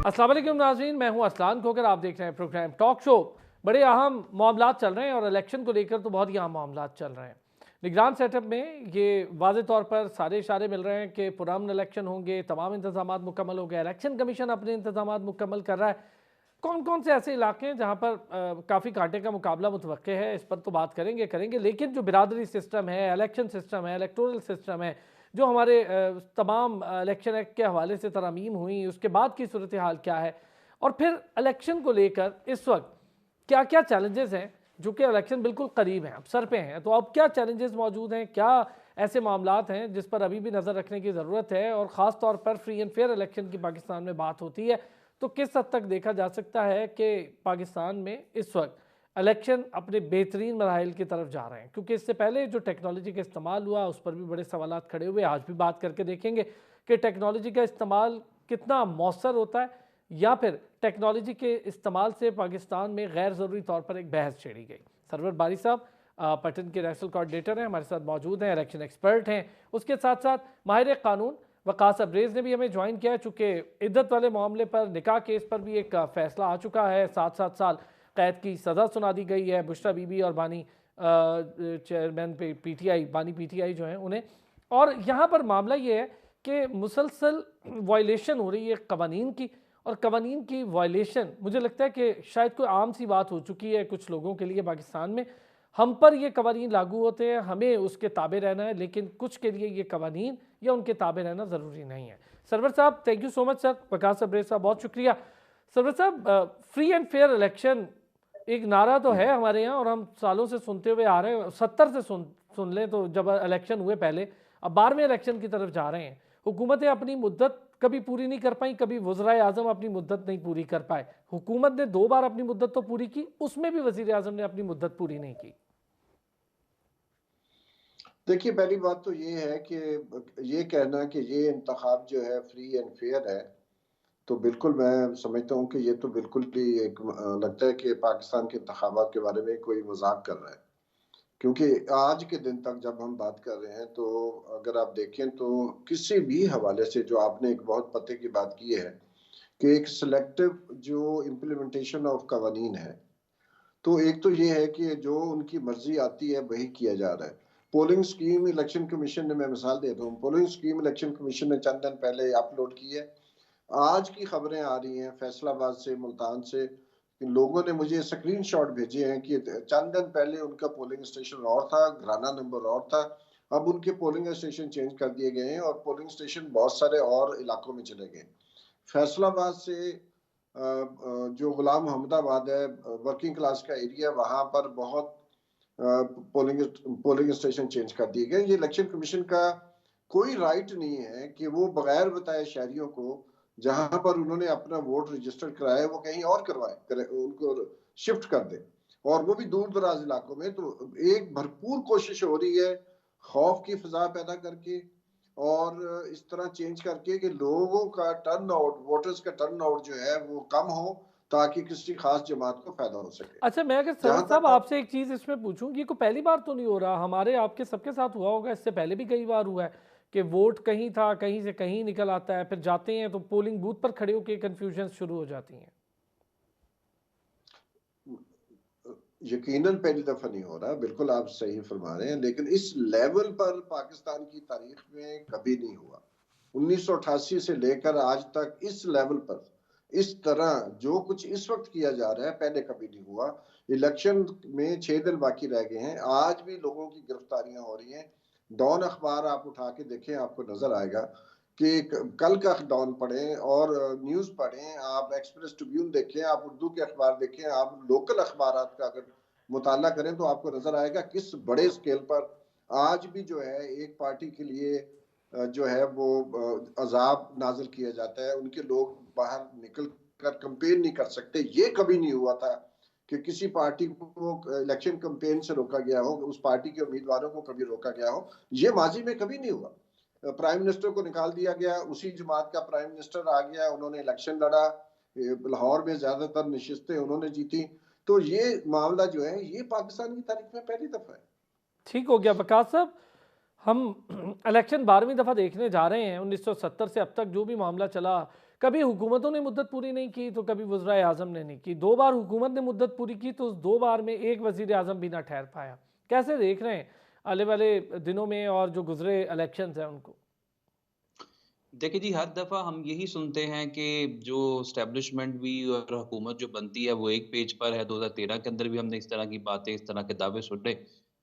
अस्सलाम वालेकुम नाज़रीन, मैं हूं असलान खोकर। आप देख रहे हैं प्रोग्राम टॉक शो। बड़े अहम मामलात चल रहे हैं और इलेक्शन को लेकर तो बहुत ही अहम मामलात चल रहे हैं। निगरान सेटअप में ये वाज़े तौर पर सारे इशारे मिल रहे हैं कि पुरअमन इलेक्शन होंगे, तमाम इंतजामात मुकम्मल हो गए। इलेक्शन कमीशन अपने इंतजामात मुकम्मल कर रहा है। कौन कौन से ऐसे इलाके हैं जहाँ पर काफ़ी कांटे का मुकाबला मुतवक्के है, इस पर तो बात करेंगे। लेकिन जो बिरादरी सिस्टम है, इलेक्शन सिस्टम है, इलेक्टोरल सिस्टम है, जो हमारे तमाम इलेक्शन एक्ट के हवाले से तरमीम हुई, उसके बाद की सूरत हाल क्या है, और फिर इलेक्शन को लेकर इस वक्त क्या क्या चैलेंजेस हैं, जो कि इलेक्शन बिल्कुल करीब हैं, अब सर पे हैं, तो अब क्या चैलेंजेस मौजूद हैं, क्या ऐसे मामलात हैं जिस पर अभी भी नज़र रखने की ज़रूरत है, और ख़ास तौर पर फ्री एंड फेयर इलेक्शन की पाकिस्तान में बात होती है तो किस हद तक देखा जा सकता है कि पाकिस्तान में इस वक्त इलेक्शन अपने बेहतरीन मराहल की तरफ जा रहे हैं। क्योंकि इससे पहले जो टेक्नोलॉजी का इस्तेमाल हुआ उस पर भी बड़े सवालात खड़े हुए। आज भी बात करके देखेंगे कि टेक्नोलॉजी का इस्तेमाल कितना मौसर होता है, या फिर टेक्नोलॉजी के इस्तेमाल से पाकिस्तान में गैर ज़रूरी तौर पर एक बहस छेड़ी गई। सरवर बारी साहब पटन के नेशनल कोऑर्डिनेटर हैं, हमारे साथ मौजूद हैं, इलेक्शन एक्सपर्ट हैं। उसके साथ साथ माहिर कानून वकास अब्रेज़ ने भी हमें ज्वाइन किया है। चूँकि इद्दत वाले मामले पर, निकाह केस पर भी एक फ़ैसला आ चुका है, 7-7 साल कैद की सज़ा सुना दी गई है बुशरा बीबी और बानी चेयरमैन पे पीटीआई, बानी पीटीआई जो हैं उन्हें। और यहाँ पर मामला ये है कि मुसलसल वायलेशन हो रही है कवानीन की, और कवानीन की वायलेशन मुझे लगता है कि शायद कोई आम सी बात हो चुकी है कुछ लोगों के लिए पाकिस्तान में। हम पर ये कवानीन लागू होते हैं, हमें उसके ताबे रहना है, लेकिन कुछ के लिए ये कवानीन या उनके ताबे रहना ज़रूरी नहीं है। सरवर साहब thank you so much sir. Waqas Abrez साहब बहुत शुक्रिया। सरवर साहब फ्री एंड फेयर इलेक्शन एक नारा तो है हमारे यहाँ, और हम सालों से सुनते हुए आ रहे हैं, 70 से सुन लें तो जब इलेक्शन हुए पहले, अब 12वें इलेक्शन की तरफ जा रहे हैं। हुकूमतें अपनी मुद्दत कभी पूरी नहीं कर पाई, कभी वज़राए आज़म अपनी मुद्दत नहीं पूरी कर पाए। हुकूमत ने 2 बार अपनी मुद्दत तो पूरी की, उसमें भी वज़ीर आज़म ने अपनी मुद्दत पूरी नहीं की। देखिए, पहली बात तो ये है कि ये कहना कि ये इंतखाब जो है फ्री एंड फेयर है, तो बिल्कुल मैं समझता हूँ कि ये तो बिल्कुल भी एक लगता है कि पाकिस्तान के इंतखाबात के बारे में कोई मज़ाक कर रहा है। क्योंकि आज के दिन तक जब हम बात कर रहे हैं, तो अगर आप देखें तो किसी भी हवाले से जो आपने एक बहुत पते की बात की है कि एक सिलेक्टिव जो इम्प्लीमेंटेशन ऑफ कवानीन है, तो एक तो ये है कि जो उनकी मर्जी आती है वही किया जा रहा है। पोलिंग स्कीम इलेक्शन कमीशन ने, मैं मिसाल देता हूँ, पोलिंग स्कीम इलेक्शन कमीशन ने चंद दिन पहले अपलोड की है। आज की खबरें आ रही हैं फैसलाबाद से, मुल्तान से, लोगों ने मुझे स्क्रीनशॉट भेजे हैं कि चंद दिन पहले उनका पोलिंग स्टेशन और था, घराना नंबर और था, अब उनके पोलिंग स्टेशन चेंज कर दिए गए हैं और पोलिंग स्टेशन बहुत सारे और इलाकों में चले गए। फैसलाबाद से जो गुलाम मोहम्मदाबाद है, वर्किंग क्लास का एरिया, वहां पर बहुत पोलिंग पोलिंग स्टेशन चेंज कर दिए गए। ये इलेक्शन कमीशन का कोई राइट नहीं है कि वो बगैर बताए शहरियों को जहां पर उन्होंने अपना वोट रजिस्टर कराया है वो कहीं और करवाए, उनको शिफ्ट कर दे, और वो भी दूर दराज इलाकों में। तो एक भरपूर कोशिश हो रही है खौफ की फिजा पैदा करके और इस तरह चेंज करके कि लोगों का टर्न आउट, वोटर्स का टर्न आउट जो है वो कम हो, ताकि किसी खास जमात को फायदा हो सके। अच्छा, मैं अगर सरवर जहां साहब तक आप आपसे एक चीज़ इसमें पूछूं, ये कोई पहली बार तो नहीं हो रहा, हमारे आपके सबके साथ हुआ होगा, इससे पहले भी कई बार हुआ है कि वोट कहीं था, कहीं से कहीं निकल आता है, फिर जाते हैं तो पोलिंग बूथ पर खड़े होकर कन्फ्यूजन शुरू हो जाती हैं। यकीनन पहली दफा नहीं हो रहा, बिल्कुल आप सही फरमा रहे हैं, लेकिन इस लेवल पर पाकिस्तान की तारीख में कभी नहीं हुआ। 1988 से लेकर आज तक इस लेवल पर इस तरह जो कुछ इस वक्त किया जा रहा है पहले कभी नहीं हुआ। इलेक्शन में 6 दिन बाकी रह गए हैं, आज भी लोगों की गिरफ्तारियां हो रही हैं। डॉन अखबार आप उठा के देखें, आपको नजर आएगा कि कल का डॉन पढ़ें और न्यूज पढ़ें, आप एक्सप्रेस ट्रिब्यून देखें, आप उर्दू के अखबार देखें, आप लोकल अखबार का अगर मुताला करें तो आपको नजर आएगा किस बड़े स्केल पर आज भी जो है एक पार्टी के लिए जो है वो अजाब नाजिल किया जाता है। उनके लोग बाहर निकल कर कंपेन नहीं कर सकते। ये कभी नहीं हुआ था कि किसी पार्टी को इलेक्शन कंपेन से रोका गया हो, उस पार्टी के उम्मीदवारों को कभी रोका गया हो। ये माजी में कभी नहीं हुआ। प्राइम मिनिस्टर को निकाल दिया गया, उसी जमात का प्राइम मिनिस्टर आ गया, उन्होंने इलेक्शन लड़ा, लाहौर में ज्यादातर नशिस्तें उन्होंने जीती। तो ये मामला जो है ये पाकिस्तान की तारीख में पहली दफा है। ठीक हो गया वकास साहब। हम इलेक्शन 12वीं दफ़ा देखने जा रहे हैं। 1970 से अब तक जो भी मामला चला कभी हुकूमतों ने मुद्दत पूरी नहीं की तो कभी वज़राए आज़म ने नहीं की, 2 बार हुकूमत ने मुद्दत पूरी की तो उस 2 बार में एक वज़ीर आज़म भी ना ठहर पाया। कैसे देख रहे हैं आने वाले दिनों में और जो गुज़रे इलेक्शंस हैं उनको? देखिए जी, हर दफ़ा हम यही सुनते हैं कि जो एस्टेब्लिशमेंट भी और हुकूमत जो बनती है, वो एक पेज पर है। 2013 के अंदर भी हमने इस तरह की बातें, इस तरह के दावे सुने।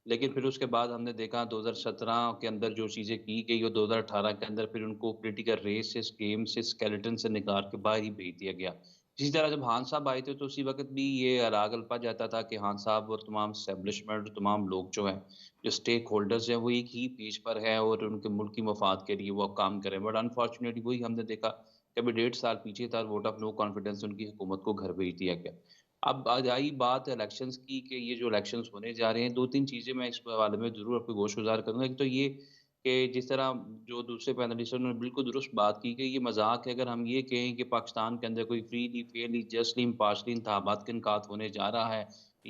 लेकिन फिर उसके बाद हमने देखा 2017 के अंदर जो चीज़ें की गई और 2018 के अंदर फिर उनको पॉलिटिकल रेस से, गेम से, स्केलेटन से निकाल के बाहर ही भेज दिया गया। इसी तरह जब खान साहब आए थे, तो उसी वक़्त भी ये राग अल्पा जाता था कि खान साहब और तमाम एस्टेब्लिशमेंट, तमाम लोग जो हैं, जो स्टेक होल्डर्स हैं, वो एक ही पेज पर हैं और उनके मुल्क की मफ़ाद के लिए वो काम करें। बट अनफॉर्चुनेटली वही हमने देखा कि अभी 1.5 साल पीछे था, वोट ऑफ नो कॉन्फिडेंस उनकी हुकूमत को घर भेज दिया गया। अब आज आई बात इलेक्शंस की कि ये जो इलेक्शंस होने जा रहे हैं, 2-3 चीज़ें मैं इस हवाले में ज़रूर आपको गोशगुज़ार करूँगा। एक तो ये कि जिस तरह जो दूसरे पैनलिस्टों ने बिल्कुल दुरुस्त बात की कि ये मज़ाक है अगर हम ये कहें कि पाकिस्तान के अंदर कोई फ्रीली, फेयरली, जस्टली, इम्पार्शली इंतखाबात का इनकाद होने जा रहा है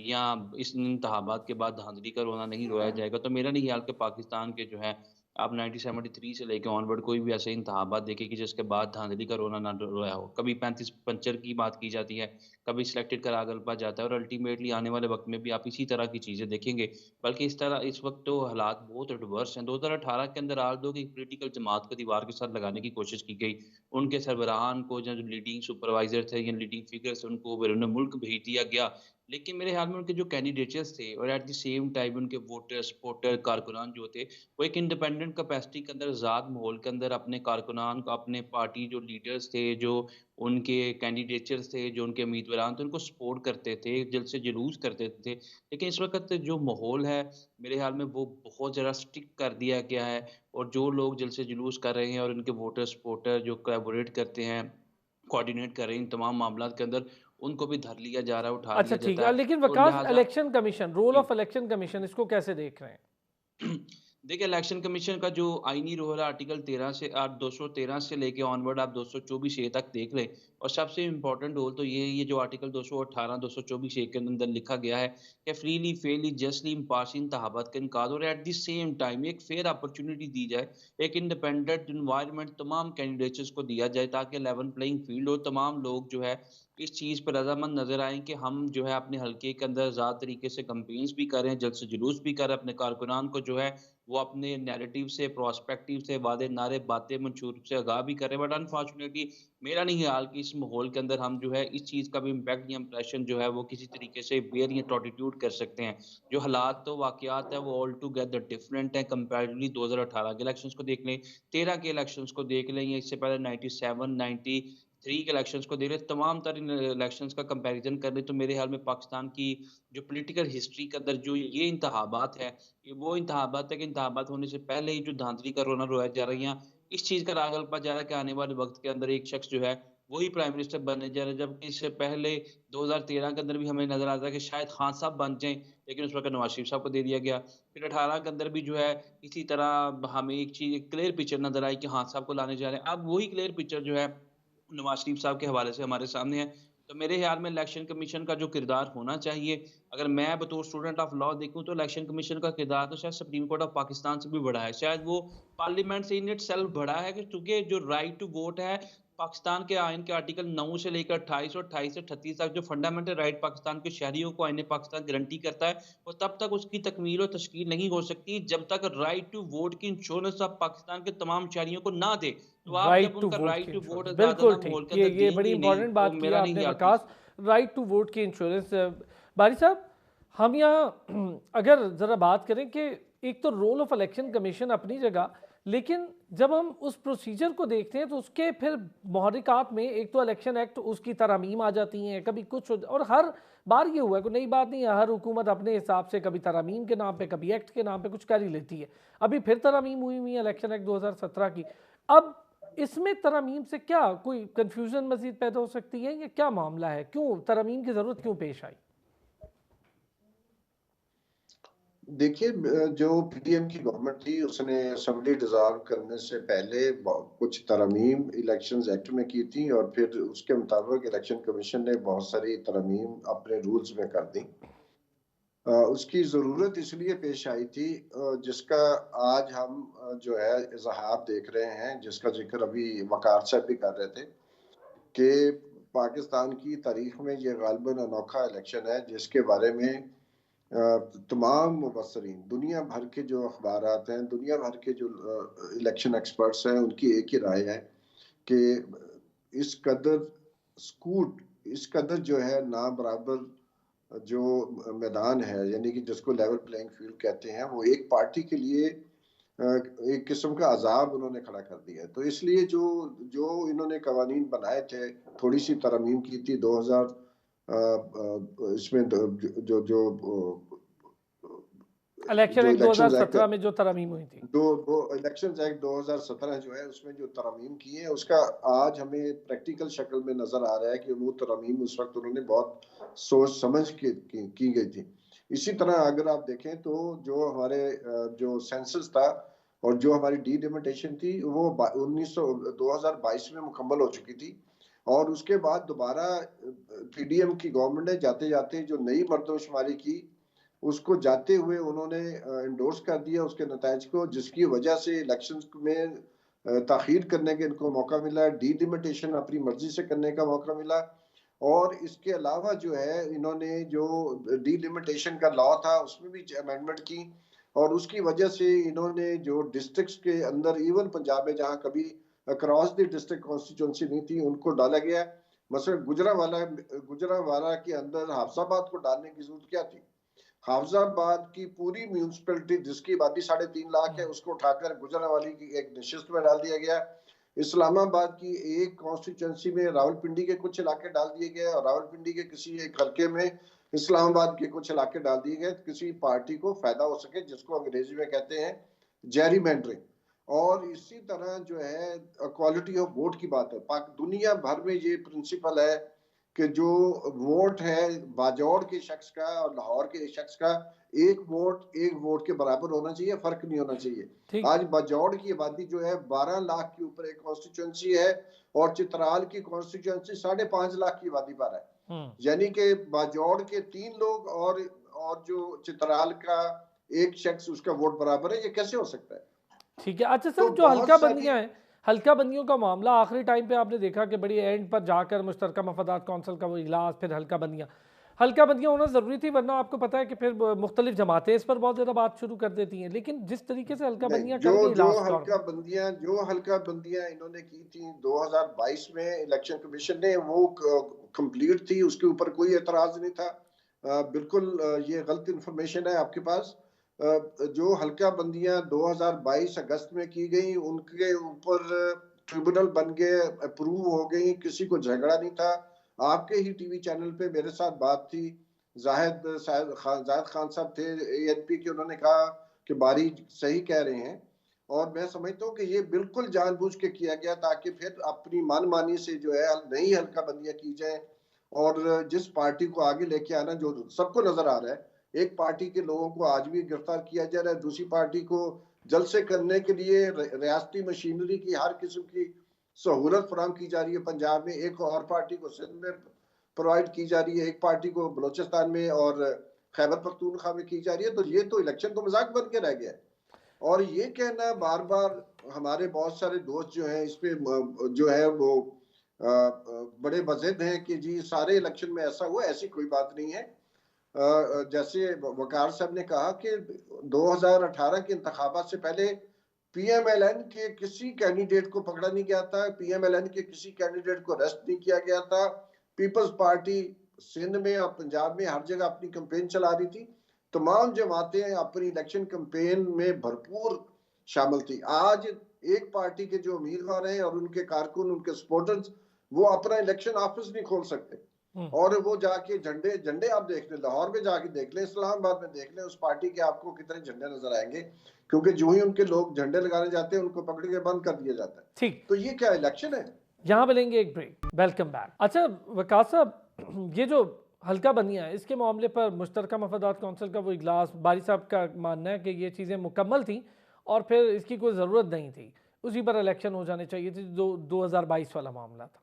या इस इंतखाबात के बाद धांधली का रोना नहीं रोया जाएगा, तो मेरा नहीं ख्याल कि पाकिस्तान के जो है आप 1973 से लेके ऑनवर्ड कोई भी ऐसे इंतखाबात देखें कि जिसके बाद धांधली का रोना ना रोया हो। कभी 35 पंचर की बात की जाती है, कभी सिलेक्टेड का राग अल्पा जाता है और अल्टीमेटली आने वाले वक़्त में भी आप इसी तरह की चीज़ें देखेंगे। बल्कि इस वक़्त तो हालात बहुत एडवर्स हैं। 2018 के अंदर आल-दो की पॉलिटिकल जमात को दीवार के साथ लगाने की कोशिश की गई। उनके सरबराहान को जो लीडिंग सुपरवाइज़र थे या लीडिंग फिगर्स उनको बैरून मुल्क भेज दिया गया। लेकिन मेरे ख़्याल में उनके जो कैंडिडेट्स थे और एट द सेम टाइम उनके वोटर, सपोर्टर, कारकुनान जो थे, वो एक इंडिपेंडेंट कैपेसिटी के अंदर आज़ाद माहौल के अंदर अपने कारकुनान को, अपने पार्टी जो लीडर्स थे, जो उनके कैंडिडेट्स थे, जो उनके उम्मीदवार थे, उनको सपोर्ट करते थे, दिल से जुलूस करते थे। लेकिन इस वक़्त जो माहौल है, मेरे ख़्याल में वो बहुत ज़्यादा स्ट्रिक्ट कर दिया गया है और जो लोग दिल से जुलूस कर रहे हैं और उनके वोटर, सपोर्टर जो कोलैबोरेट करते हैं, कोऑर्डिनेट कर रहे हैं इन तमाम मामलात के अंदर, उनको भी धर लिया जा रहा है, उठा अच्छा लिया ठीक जाता है, है। लेकिन तो विकास लिहाज़ा इलेक्शन कमीशन, रोल जी। ऑफ इलेक्शन कमीशन इसको कैसे देख रहे हैं? देखिए, इलेक्शन कमीशन का जो आईनी रोल है आर्टिकल 13 से आप 213 से लेके ऑनवर्ड आप 224 ए तक देख लें और सबसे इम्पोर्टेंट रोल तो ये जो आर्टिकल 218, 224 ए के अंदर लिखा गया है कि फ्रीली, फेयरली, जस्टली, इम्पार्शियल इंतखाबात का इनकाद और एट द सेम टाइम एक फेयर अपॉर्चुनिटी दी जाए, एक इंडिपेंडेंट एनवायरनमेंट तमाम कैंडिडेट्स को दिया जाए ताकि लेवल प्लेइंग फील्ड हो, तमाम लोग जो है इस चीज़ पर रज़ामंद नज़र आएँ कि हम जो है अपने हल्के के अंदर आज़ाद तरीके से कैम्पेन्स भी करें, जल्द से जुलूस भी करें, अपने कारकुनान को जो है वो अपने नैरेटिव से, प्रोस्पेक्टिव से, वादे, नारे, बातें मंशूर से आगाह भी कर रहे हैं। बट अनफॉर्चुनेटली मेरा नहीं ख्याल कि इस माहौल के अंदर हम जो है इस चीज़ का भी इम्पैक्ट या इम्प्रेशन जो है वो किसी तरीके से बेयर या टॉटिट्यूड कर सकते हैं। जो हालात तो वाक़यात है वो ऑल टुगेदर डिफरेंट है कंपैरेटिवली 2018 के इलेक्शंस को देख लें, 13 के इलेक्शंस को देख लें या इससे पहले 97, 93 के इलेक्शंस को देख लें, तमाम तरह इलेक्शंस का कंपैरिज़न कर लें तो मेरे ख्याल में पाकिस्तान की जो पॉलिटिकल हिस्ट्री के अंदर जो ये इंतखाबात है, ये वो इंतखाबात है कि इंतखाबात होने से पहले ही जो धांधली का रोना रोया जा रहा है या इस चीज़ का राग अल्पा जा रहा है कि आने वाले वक़्त के अंदर एक शख्स जो है, वही प्राइम मिनिस्टर बनने जा रहा है। जबकि इससे पहले 2013 के अंदर भी हमें नज़र आता है कि शायद खान साहब बन जाएँ, लेकिन उस वक़्त नवाज़ शरीफ साहब को दे दिया गया। फिर 18 के अंदर भी जो है, इसी तरह हमें एक चीज़ एक क्लियर पिक्चर नज़र आई कि खान साहब को लाने जा रहे हैं। अब वही क्लियर पिक्चर जो है, नवाज़ शरीफ साहब के हवाले से हमारे सामने है। तो मेरे ख़्याल में इलेक्शन कमीशन का जो किरदार होना चाहिए, अगर मैं बतौर स्टूडेंट ऑफ लॉ देखूँ तो इलेक्शन कमीशन का किरदार तो शायद सुप्रीम कोर्ट ऑफ पाकिस्तान से भी बड़ा है। शायद वो पार्लियामेंट से इन इटसेल्फ बड़ा है कि चूँकि जो राइट टू वोट है, पाकिस्तान के आइन के आर्टिकल 9 से लेकर 28 और 28 से 38 तक जो फंडामेंटल राइट पाकिस्तान के शहरियों को आईन पाकिस्तान गारंटी करता है और तब तक उसकी तकमील और तश्कील नहीं हो सकती जब तक राइट टू वोट की इंश्योरेंस आप पाकिस्तान के तमाम शहरियों को ना दें। तो आप जब राइट टू उनका वोट की राइट टू वोट इंश्योरेंस, बिल्कुल आज़ादाना ठीक। माहौल के अंदर ये बड़ी देंगे ही नहीं, इंपॉर्टेंट तो बात की मेरा नहीं आपने ख्याल कि विकास, राइट टू वोट की इंश्योरेंस। बारी साहब, हम यहाँ अगर ज़रा बात करें कि एक तो रोल ऑफ इलेक्शन कमीशन अपनी जगह, लेकिन जब हम उस प्रोसीजर को देखते हैं तो उसके फिर महरिकात में एक तो इलेक्शन एक्ट, उसकी तरमीम आ जाती हैं, कभी कुछ और हर बार ये हुआ है, कोई नई बात नहीं है, हर हुकूमत अपने हिसाब से कभी तरमीम के नाम पे, कभी एक्ट के नाम पे कुछ कर ही लेती है। अभी फिर तरमीम हुई है इलेक्शन एक्ट 2017 की। अब इसमें तरमीम से क्या कोई कन्फ्यूजन मजीद पैदा हो सकती है या क्या मामला है, क्यों तरमीम की ज़रूरत क्यों पेश आई? देखिए, जो पीडीएम की गवर्नमेंट थी उसने असेंबली डिसॉल्व करने से पहले कुछ तरमीम इलेक्शंस एक्ट में की थी और फिर उसके मुताबिक इलेक्शन कमीशन ने बहुत सारी तरमीम अपने रूल्स में कर दी। उसकी ज़रूरत इसलिए पेश आई थी, जिसका आज हम जो है इज़हार देख रहे हैं, जिसका जिक्र अभी वक़ार साहब भी कर रहे थे। कि पाकिस्तान की तारीख में ये गालिबन अनोखा इलेक्शन है जिसके बारे में तमाम मुबस्सरीन, दुनिया भर के जो अखबारात हैं, दुनिया भर के जो इलेक्शन एक्सपर्ट्स हैं, उनकी एक ही राय है कि इस कदर स्कूट, इस कदर जो है ना बराबर जो मैदान है, यानी कि जिसको लेवल प्लेइंग फील्ड कहते हैं, वो एक पार्टी के लिए एक किस्म का अजाब उन्होंने खड़ा कर दिया है। तो इसलिए जो जो इन्होंने कवानीन बनाए थे, थोड़ी सी तरमीम की थी 2000 इसमें जो जो इलेक्शन जो एक्ट इलेक्शन एक्ट 2017 में जो तरमीम हुई थी। दो दो इलेक्शन एक्ट 2017 जो है उसमें जो तरमीम की है उसका आज हमें प्रैक्टिकल शक्ल में नजर आ रहा है कि वो तरमीम उस वक्त उन्होंने बहुत सोच समझ के की गई थी। इसी तरह अगर आप देखें तो जो हमारे जो सेंसस था और जो हमारी डीलिमिटेशन थी वो 2022 में मुकम्मल हो चुकी थी और उसके बाद दोबारा पीडीएम की गवर्नमेंट ने जाते जाते जो नई मर्दमशुमारी की उसको जाते हुए उन्होंने इंडोर्स कर दिया उसके नतायज को, जिसकी वजह से इलेक्शंस में ताखीर करने के इनको मौका मिला, डीलिमिटेशन अपनी मर्जी से करने का मौका मिला। और इसके अलावा जो है इन्होंने जो डीलिमिटेशन का लॉ था उसमें भी अमेंडमेंट की और उसकी वजह से इन्होंने जो डिस्ट्रिक्ट्स के अंदर, इवन पंजाब में जहाँ कभी अक्रॉस द डिस्ट्रिक्ट कॉन्स्टिट्यूंसी नहीं थी, उनको डाला गया। मसलन गुजरावाला के अंदर हाफसाबाद को डालने की जरूरत क्या थी? हाफजाबाद की पूरी म्यूनिसिपैलिटी जिसकी आबादी 3.5 लाख है उसको उठाकर गुजरावाली की एक नशिस्त में डाल दिया गया। इस्लामाबाद की एक कॉन्स्टिट्यूंसी में रावलपिंडी के कुछ इलाके डाल दिए गए और रावलपिंडी के किसी एक हल्के में इस्लामाबाद के कुछ इलाके डाल दिए गए, किसी पार्टी को फायदा हो सके, जिसको अंग्रेजी में कहते हैं जेरीमैंडरिंग। और इसी तरह जो है क्वालिटी ऑफ वोट की बात है, दुनिया भर में ये प्रिंसिपल है कि जो वोट है बाजौड़ के शख्स का और लाहौर के शख्स का एक वोट के बराबर होना चाहिए, फर्क नहीं होना चाहिए। आज बाजौड़ की आबादी जो है 12 लाख के ऊपर एक कॉन्स्टिट्यूंसी है और चित्राल की कॉन्स्टिट्यूंसी 5.5 लाख की आबादी पर है, यानी कि बाजौड़ के 3 लोग और जो चित्राल का एक शख्स उसका वोट बराबर है, ये कैसे हो सकता है? ठीक है। अच्छा सर, जो हल्का बंदियां हैं, हल्का बंदियों का मामला आखिरी टाइम पे आपने देखा कि बड़ी एंड पर जाकर मुश्तरका मफादात कौंसिल का वो इजलास, फिर हल्का बंदियां होना ज़रूरी थी, वरना आपको पता है कि फिर मुख्तलिफ जमातें इस पर बहुत ज़्यादा बात शुरू कर देती हैं। लेकिन जिस तरीके से हल्का बंदियां कर गई जो हल्का बंदियां इन्होंने की थी 2022 में, इलेक्शन कमीशन ने वो कंप्लीट थी, उसके ऊपर कोई एतराज नहीं था। बिल्कुल ये गलत इंफॉर्मेशन है आपके पास। जो हल्का बंदियां 2022 अगस्त में की गई उनके ऊपर ट्रिब्यूनल बन गए, अप्रूव हो गई, किसी को झगड़ा नहीं था। आपके ही टीवी चैनल पे मेरे साथ बात थी, जाहिद खान साहब थे एएनपी के, उन्होंने कहा कि बारी सही कह रहे हैं। और मैं समझता हूँ कि ये बिल्कुल जानबूझ के किया गया ताकि फिर अपनी मनमानी से जो है नई हल्का बंदियां की जाए और जिस पार्टी को आगे लेके आना, जो सबको नजर आ रहा है, एक पार्टी के लोगों को आज भी गिरफ्तार किया जा रहा है, दूसरी पार्टी को जलसे करने के लिए रियासती मशीनरी की हर किस्म की सहूलत फराम की जा रही है पंजाब में, एक और पार्टी को सिंध में प्रोवाइड की जा रही है, एक पार्टी को बलोचिस्तान में और खैबर पख्तूनख्वा में की जा रही है। तो ये तो इलेक्शन तो मजाक बन के रह गया है। और ये कहना बार बार, हमारे बहुत सारे दोस्त जो हैं इस पे जो है वो बड़े बजिद हैं कि जी सारे इलेक्शन में ऐसा हुआ, ऐसी कोई बात नहीं है। जैसे वकार साहब ने कहा कि 2018 के इंतखाबात से पहले पीएमएलएन के किसी कैंडिडेट को पकड़ा नहीं गया था, पीएमएलएन के किसी कैंडिडेट को अरेस्ट नहीं किया गया था। पीपल्स पार्टी सिंध में और पंजाब में हर जगह अपनी कैंपेन चला रही थी, तमाम जमातें अपनी इलेक्शन कैंपेन में भरपूर शामिल थी। आज एक पार्टी के जो उम्मीदवार हैं और उनके कारकुन, उनके सपोर्टर्स, वो अपना इलेक्शन ऑफिस नहीं खोल सकते और वो जाके झंडे आप देख लें, लाहौर में जाके देख लें, इस्लामाबाद में देख लें, उस पार्टी के आपको कितने झंडे नजर आएंगे, क्योंकि जो ही उनके लोग झंडे लगाने जाते हैं उनको पकड़ के बंद कर दिया जाता है। ठीक, तो ये क्या इलेक्शन है? यहाँ पे लेंगे एक ब्रेक। Welcome back. अच्छा वकार साहब, ये जो हल्का बंदियां है इसके मामले पर मुश्तरका मफादात कौंसिल का वो इजलास, बारी साहब का मानना है कि ये चीज़ें मुकम्मल थी और फिर इसकी कोई ज़रूरत नहीं थी, उसी पर इलेक्शन हो जाने चाहिए थे, जो 2022 वाला मामला था।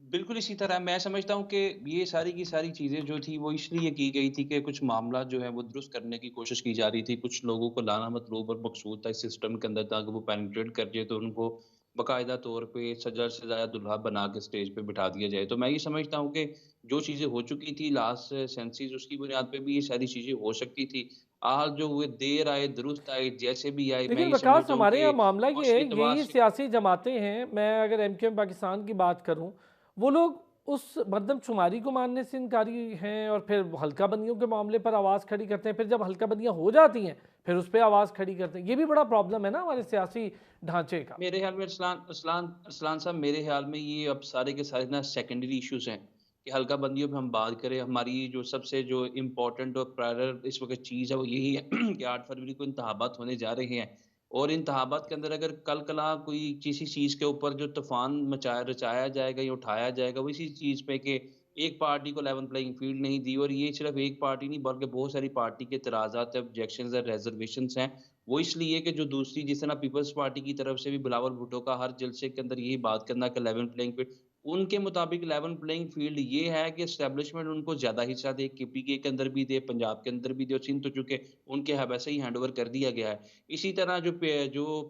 बिल्कुल इसी तरह मैं समझता हूँ कि ये सारी की सारी चीज़ें जो थी वो इसलिए की गई थी कि कुछ मामला जो है वो दुरुस्त करने की कोशिश की जा रही थी, कुछ लोगों को लाना मतलूब और मकसूद था इस सिस्टम के अंदर ताकि वो पेनिट्रेट कर जाए, तो उनको बाकायदा तौर पे सजा सजाया दूल्हा बना के स्टेज पे बिठा दिया जाए। तो मैं ये समझता हूँ कि जो चीज़ें हो चुकी थी लास्ट सेंसिस उसकी बुनियाद पे भी ये सारी चीज़ें हो सकती थी। आज जो हुए देर आए, दुरुस्त आए, जैसे भी आए मैं देखिए ये वकास, समझता हूँ हमारे कि यहाँ मामला ये है, मुस्लिम एतबार यही से सियासी जमातें हैं। मैं अगर एमक्यूएम पाकिस्तान की बात करूँ, वो लोग उस मरदमशुमारी को मानने से इनकारी हैं और फिर हल्का बंदियों के मामले पर आवाज़ खड़ी करते हैं। फिर जब हल्का बंदियाँ हो जाती हैं फिर उस पर आवाज़ खड़ी करते हैं। ये भी बड़ा प्रॉब्लम है ना हमारे सियासी ढांचे का। मेरे ख्याल में अरसलान साहब मेरे ख्याल में ये अब सारे के सारे ना सेकेंडरी इश्यूज हैं कि हल्का बंदियों पे हम बात करें। हमारी जो सबसे जो इम्पोर्टेंट और प्रायर इस वक्त चीज़ है वो यही है कि 8 फरवरी को इंतखाबात होने जा रहे हैं और इंतखाबात के अंदर अगर कल कला कोई किसी चीज़ के ऊपर जो तूफान मचाया रचाया जाएगा या उठाया जाएगा वो इसी चीज़ पे कि एक पार्टी को लेवल प्लेइंग फील्ड नहीं दी। और ये सिर्फ एक पार्टी नहीं बल्कि बहुत सारी पार्टी के इतराज़ात ऑब्जेक्शंस और रिजर्वेशंस हैं। वो इसलिए कि जो दूसरी जिस तरह पीपल्स पार्टी की तरफ से भी बिलावल भुट्टो का हर जलसे के अंदर यही बात करना कि लेवल प्लेइंग फील्ड, उनके मुताबिक लेवल प्लेइंग फील्ड ये है कि एस्टेब्लिशमेंट उनको ज़्यादा हिस्सा दे, केपीके के अंदर भी दे, पंजाब के अंदर भी दे और सिंध तो चूँकि उनके है वैसे ही हैंडओवर कर दिया गया है। इसी तरह जो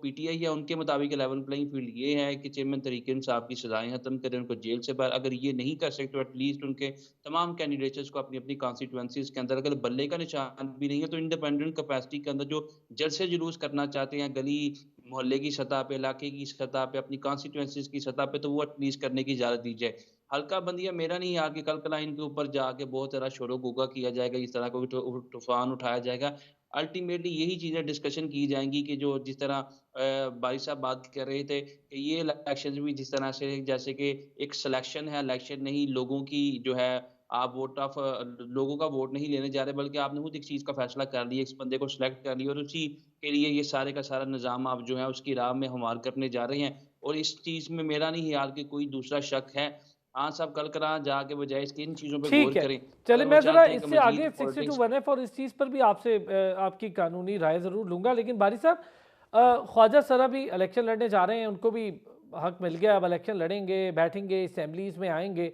पीटीआई है उनके मुताबिक लेवल प्लेइंग फील्ड ये है कि चेयरमैन तरीके इंसाफ की सज़ाएँ ख़त्म करें, उनको जेल से बाहर अगर ये नहीं कर सकते तो एटलीस्ट उनके तमाम कैंडिडेट्स को अपनी-अपनी कॉन्स्टिट्यूएंसीज़ के अंदर अगर बल्ले का निशान भी नहीं है तो इंडिपेंडेंट कैपेसिटी के अंदर जो जलसे-जुलूस करना चाहते हैं, गली मोहल्ले की सतह पे, इलाके की सतह पे, अपनी कॉन्स्टिट्यूएंसीज़ की सतह पे, तो वो एटलीस्ट करने की इजाज़त दी जाए। हल्का बंदियाँ मेरा नहीं यार कि कल-कल इनके ऊपर जाके बहुत सारा शोर-ओ-गुगा किया जाएगा, इस तरह का तूफ़ान उठाया जाएगा। अल्टीमेटली यही चीज़ें डिस्कशन की जाएँगी कि जो जिस तरह बारी साहब बात कर रहे थे कि ये इलेक्शंस भी जिस तरह से जैसे कि एक सिलेक्शन है, इलेक्शन नहीं लोगों की जो है आप लोगों का वोट नहीं लेने जा रहे बल्कि आपने खुद एक चीज़ का फैसला कर लिया, इस बंदे को सिलेक्ट कर लिया और उसी के लिए ये सारे का सारा निज़ाम आप जो है उसकी राह में हमवार करने जा रहे हैं। और इस चीज़ में मेरा नहीं ख्याल कि कोई दूसरा शक है। हाँ साहब कल करा जाके बजाए इसके इन चीज़ों पे गौर ठीक है, करें। चलिए अगर वो मैं ज़रा चाहते हैं कि इससे आगे मज़ीद 62 पॉलिटिक्स 1F और इस चीज़ पर भी आपसे आपकी कानूनी राय ज़रूर लूँगा। लेकिन बारी साहब, ख्वाजा सरा भी इलेक्शन लड़ने जा रहे हैं, उनको भी हक मिल गया, अब इलेक्शन लड़ेंगे, बैठेंगे, असेंबलीज़ में आएँगे।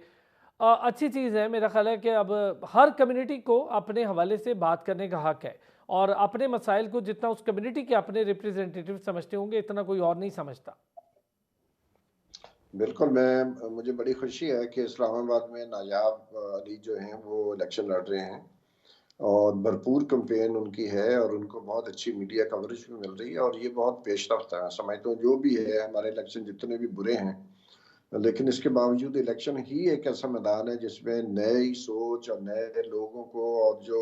अच्छी चीज़ है, मेरा ख़्याल है कि अब हर कम्युनिटी को अपने हवाले से बात करने का हक है और अपने मसाइल को जितना उस कम्युनिटी के अपने रिप्रेजेंटेटिव समझते होंगे इतना कोई और नहीं समझता। बिल्कुल, मुझे बड़ी खुशी है कि इस्लामाबाद में नायाब अली जो हैं वो इलेक्शन लड़ रहे हैं और भरपूर कैंपेन उनकी है और उनको बहुत अच्छी मीडिया कवरेज भी मिल रही है और ये बहुत पेशरफ्त है। समझता हूँ जो भी है हमारे इलेक्शन जितने भी बुरे हैं, लेकिन इसके बावजूद इलेक्शन ही एक ऐसा मैदान है जिसमें नई सोच और नए लोगों को और जो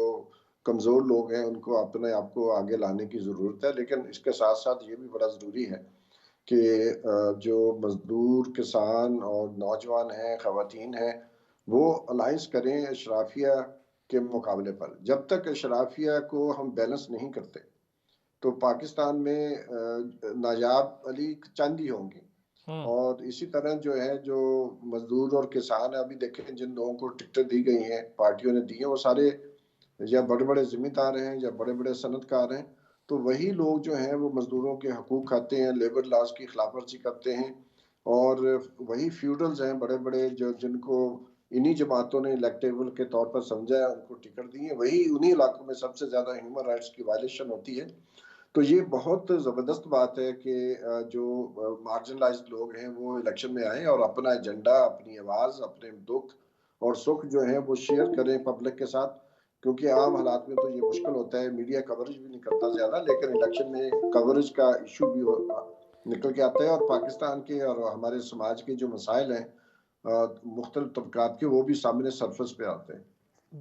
कमज़ोर लोग हैं उनको अपने आप को आगे लाने की ज़रूरत है। लेकिन इसके साथ-साथ ये भी बड़ा ज़रूरी है कि जो मज़दूर, किसान और नौजवान हैं, ख़वातीन हैं, वो अलायंस करें अशराफिया के मुकाबले पर। जब तक अशराफिया को हम बैलेंस नहीं करते, तो पाकिस्तान में नायाब अली चंद ही होंगे। हुँ। और इसी तरह जो है, जो मज़दूर और किसान हैं, अभी देखें जिन लोगों को टिकटें दी गई हैं, पार्टियों ने दी हैं, वो सारे या बड़े-बड़े ज़िम्मेदार हैं या बड़े-बड़े सनअतकार हैं। तो वही लोग जो हैं वो मज़दूरों के हकूक़ खाते हैं, लेबर लॉज़ की खिलाफ़वर्ज़ी करते हैं और वही फ्यूडल्स हैं बड़े-बड़े जो जिनको इन्हीं जमातों ने इलेक्टेबल के तौर पर समझा है, उनको टिकट दी है, वही उन्हीं इलाकों में सबसे ज़्यादा ह्यूमन राइट्स की वायलेशन होती है। तो ये बहुत ज़बरदस्त बात है कि जो मार्जिनलाइज़्ड लोग हैं वो इलेक्शन में आएँ और अपना एजेंडा, अपनी आवाज़, अपने दुःख और सुख जो है वो शेयर करें पब्लिक के साथ। क्योंकि आम हालात में तो ये मुश्किल होता है, मीडिया कवरेज भी नहीं करता ज़्यादा, लेकिन इलेक्शन में कवरेज का इश्यू भी निकल के आता है और पाकिस्तान के और हमारे समाज के जो मसाइल हैं मुख्तलिफ तबकात के, वो भी सामने सरफेस पे आते हैं।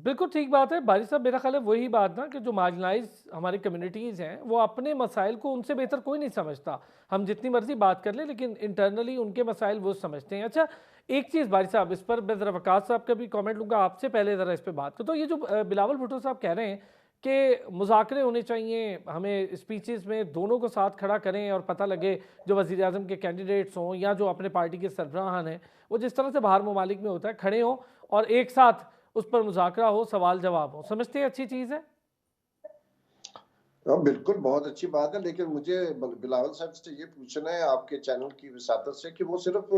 बिल्कुल ठीक बात है बारी साहब, मेरा ख्याल है वही बात ना कि जो मार्जिनलाइज हमारी कम्युनिटीज़ हैं वो अपने मसाइल को उनसे बेहतर कोई नहीं समझता। हम जितनी मर्जी बात कर लें लेकिन इंटरनली उनके मसाइल वो समझते हैं। अच्छा, एक चीज़ बारी साहब, इस पर मैं ज़रा वकास साहब का भी कमेंट लूँगा आपसे, पहले ज़रा इस पर बात करो। तो ये जो बिलावल भुट्टो साहब कह रहे हैं कि मुज़ाकरे होने चाहिए, हमें स्पीचेस में दोनों को साथ खड़ा करें और पता लगे जो वज़ीर आज़म के कैंडिडेट्स हों या जो अपने पार्टी के सरबराहान हैं वो जिस तरह से बाहर ममालिक में होता है खड़े हों और एक साथ उस पर मुज़ाकरा हो, सवाल जवाब हो। समझते हैं अच्छी चीज़ है? बिल्कुल, बहुत अच्छी बात है, लेकिन मुझे बिलावल साहब से ये पूछना है आपके चैनल की वसातत से कि वो सिर्फ़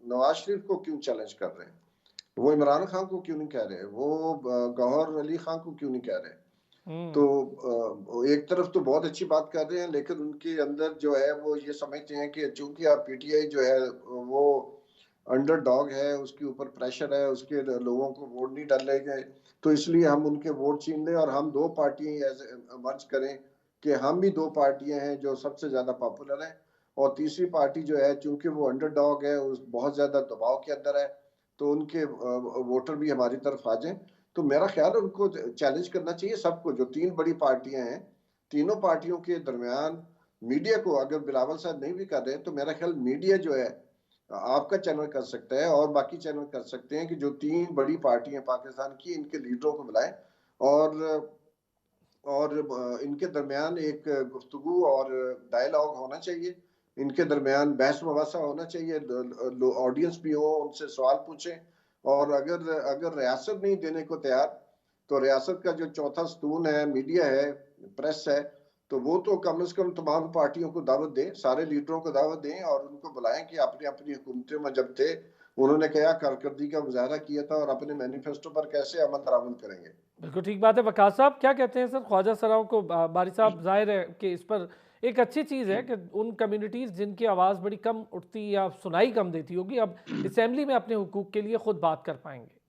नवाज़ शरीफ को क्यों चैलेंज कर रहे हैं? वो इमरान खान को क्यों नहीं कह रहे? वो गौहर अली खान को क्यों नहीं कह रहे? तो हम्म। एक तरफ तो बहुत अच्छी बात कर रहे हैं, लेकिन उनके अंदर जो है वो ये समझते हैं कि चूंकि आप पीटीआई जो है वो अंडरडॉग है, उसके ऊपर प्रेशर है, उसके लोगों को वोट नहीं डाले गए, तो इसलिए हम उनके वोट छीन लें और हम दो पार्टियां ऐसे मर्ज करें कि हम भी दो पार्टियां हैं जो सबसे ज्यादा पॉपुलर हैं, और तीसरी पार्टी जो है चूंकि वो अंडरडॉग है, उस बहुत ज्यादा दबाव के अंदर है, तो उनके वोटर भी हमारी तरफ आ जाएं। तो मेरा ख्याल है उनको चैलेंज करना चाहिए सबको, जो तीन बड़ी पार्टियां हैं, तीनों पार्टियों के दरमियान मीडिया को, अगर बिलावल साहब नहीं भी कर रहे हैं तो मेरा ख्याल मीडिया जो है आपका चैनल कर सकता है और बाकी चैनल कर सकते हैं कि जो तीन बड़ी पार्टियां पाकिस्तान की, इनके लीडरों को बुलाएं और इनके दरमियान एक गुफ्तगू और डायलॉग होना चाहिए, इनके दरमियान बहस मुबासा होना चाहिए, ऑडियंस भी हो, उनसे सवाल पूछें, और अगर अगर रियासत नहीं देने को तैयार, तो रियासत का जो चौथा स्तून है, मीडिया है, प्रेस है, तो वो तो कम से कम तमाम पार्टियों को दावत दें, सारे लीडरों को दावत दें और उनको बुलाएं कि अपनी अपनी हुकूमतों में जब थे उन्होंने क्या कारकर्दगी का मुजाहरा किया था और अपने मैनिफेस्टो पर कैसे अमल दरामद करेंगे। बिल्कुल ठीक बात है। वकास साहब क्या कहते हैं सर ख्वाजा सराओं को? बारी साहब, जाहिर है कि इस पर एक अच्छी चीज़ है कि उन कम्युनिटीज़ जिनकी आवाज़ बड़ी कम उठती या सुनाई कम देती होगी, अब असेंबली में अपने हुकूक के लिए खुद बात कर पाएंगे।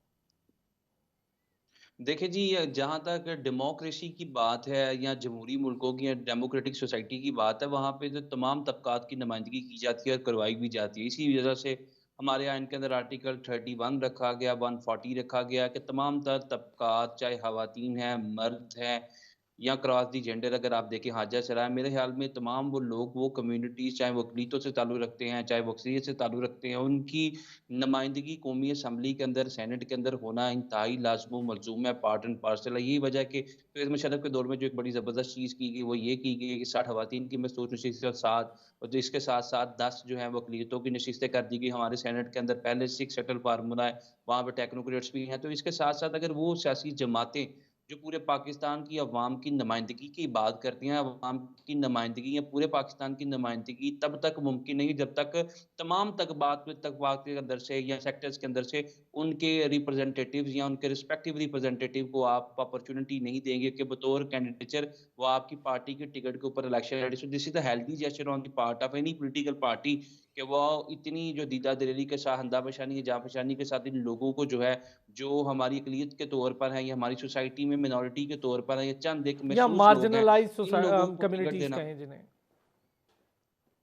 देखिए जी, जहाँ तक डेमोक्रेसी की बात है या जमहूरी मुल्कों की या डेमोक्रेटिक सोसाइटी की बात है, वहाँ पे जो तमाम तबकात की नुमाइंदगी की जाती है और करवाई भी जाती है। इसी वजह से हमारे यहाँ इनके अंदर आर्टिकल 31 रखा गया, 140 रखा गया कि तमाम तर तबकात, चाहे ख़वातीन हैं, मर्द हैं या क्रॉस दी जेंडर, अगर आप देखें हाजा चला है, मेरे ख्याल में तमाम वो लोग, वो कम्युनिटीज़, चाहे वो अक़लीतों से ताल्लुक़ रखते हैं, चाहे वो अक्सरियत से ताल्लुक़ रखते हैं, उनकी नुमाइंदगी कौमी असम्बली के अंदर, सेनेट के अंदर होना इंतहाई लाज़िम व मलज़ूम है, पार्ट एंड पार्सल है। यही वजह है कि परवेज़ मुशर्रफ के दौर में जो एक बड़ी ज़बरदस्त चीज़ की गई, वो ये की गई कि 60 ख़वातीन की मसरूफ़ नशिस्त और 7, और जो इसके साथ-साथ 10 जो हैं वो अक़लियतों की नशिस्तें कर दी गई। हमारे सेनेट के अंदर पहले 6 सेटल फार्मूला है, वहाँ पे टेक्नोक्रेट्स भी हैं। तो इसके साथ-साथ अगर वो सियासी जमातें जो पूरे पाकिस्तान की अवाम की नुमाइंदगी की बात करती हैं, अवाम की नुमाइंदगी या पूरे पाकिस्तान की नुमाइंदगी तब तक मुमकिन नहीं जब तक तमाम तबकात के अंदर से या सेक्टर्स के अंदर से उनके रिप्रेजेंटेटिव्स या उनके रिस्पेक्टिव रिप्रेजेंटेटिव को आप अपॉर्चुनिटी नहीं देंगे कि बतौर कैंडिडेचर वो आपकी पार्टी के टिकट के ऊपर इलेक्शन लड़े। So this is the healthy gesture on the part of any political party कि वो इतनी जो दीदा दिलेरी के साथ, अंधा पेशानी, जाँ पेशानी के साथ इन लोगों को जो है, जो हमारी अक़लियत के तौर पर है या हमारी सोसाइटी में मिनॉरिटी के तौर पर है या चंद एक या महसूस लोग हैं, मार्जिनलाइज इन लोगों को टिकट कम्युनिटीज़ देना। कहें जिन्हें।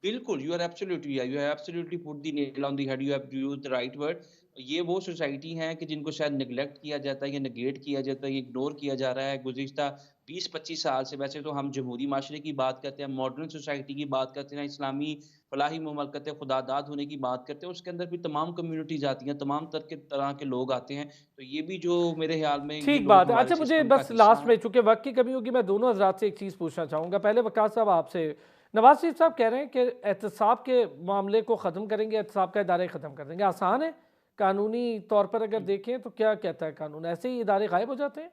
बिल्कुल, you have absolutely put the nail on the head, you have used the right word. ये वो सोसाइटी हैं कि जिनको शायद नेग्लेक्ट किया जाता है या नेगेट किया जाता है, इग्नोर किया जा रहा है गुज़िश्ता 20-25 साल से। वैसे तो हम जमहूरी माशरे की बात करते हैं, मॉडर्न सोसाइटी की बात करते हैं, इस्लामी फलाही ममलकत खुदादाद होने की बात करते हैं, उसके अंदर भी तमाम कम्युनिटीज़ आती हैं, तमाम तरह के लोग आते हैं। तो ये भी जो मेरे ख़्याल में ये ठीक लोग बात है। हमारे अच्छा, मुझे सिस्टम का बस हिस्सा लास्ट हैं। में, चूँकि वक़्त की कमी होगी, मैं दोनों हज़रात से एक चीज़ पूछना चाहूँगा। पहले वक़ास साहब आपसे, नवाज़ शरीफ साहब कह रहे हैं कि एहतसाब के मामले को ख़त्म करेंगे, एहतसाब का इदारे ख़त्म कर देंगे। आसान है? कानूनी तौर पर अगर देखें तो क्या कहता है कानून? ऐसे ही इदारे गायब हो जाते हैं?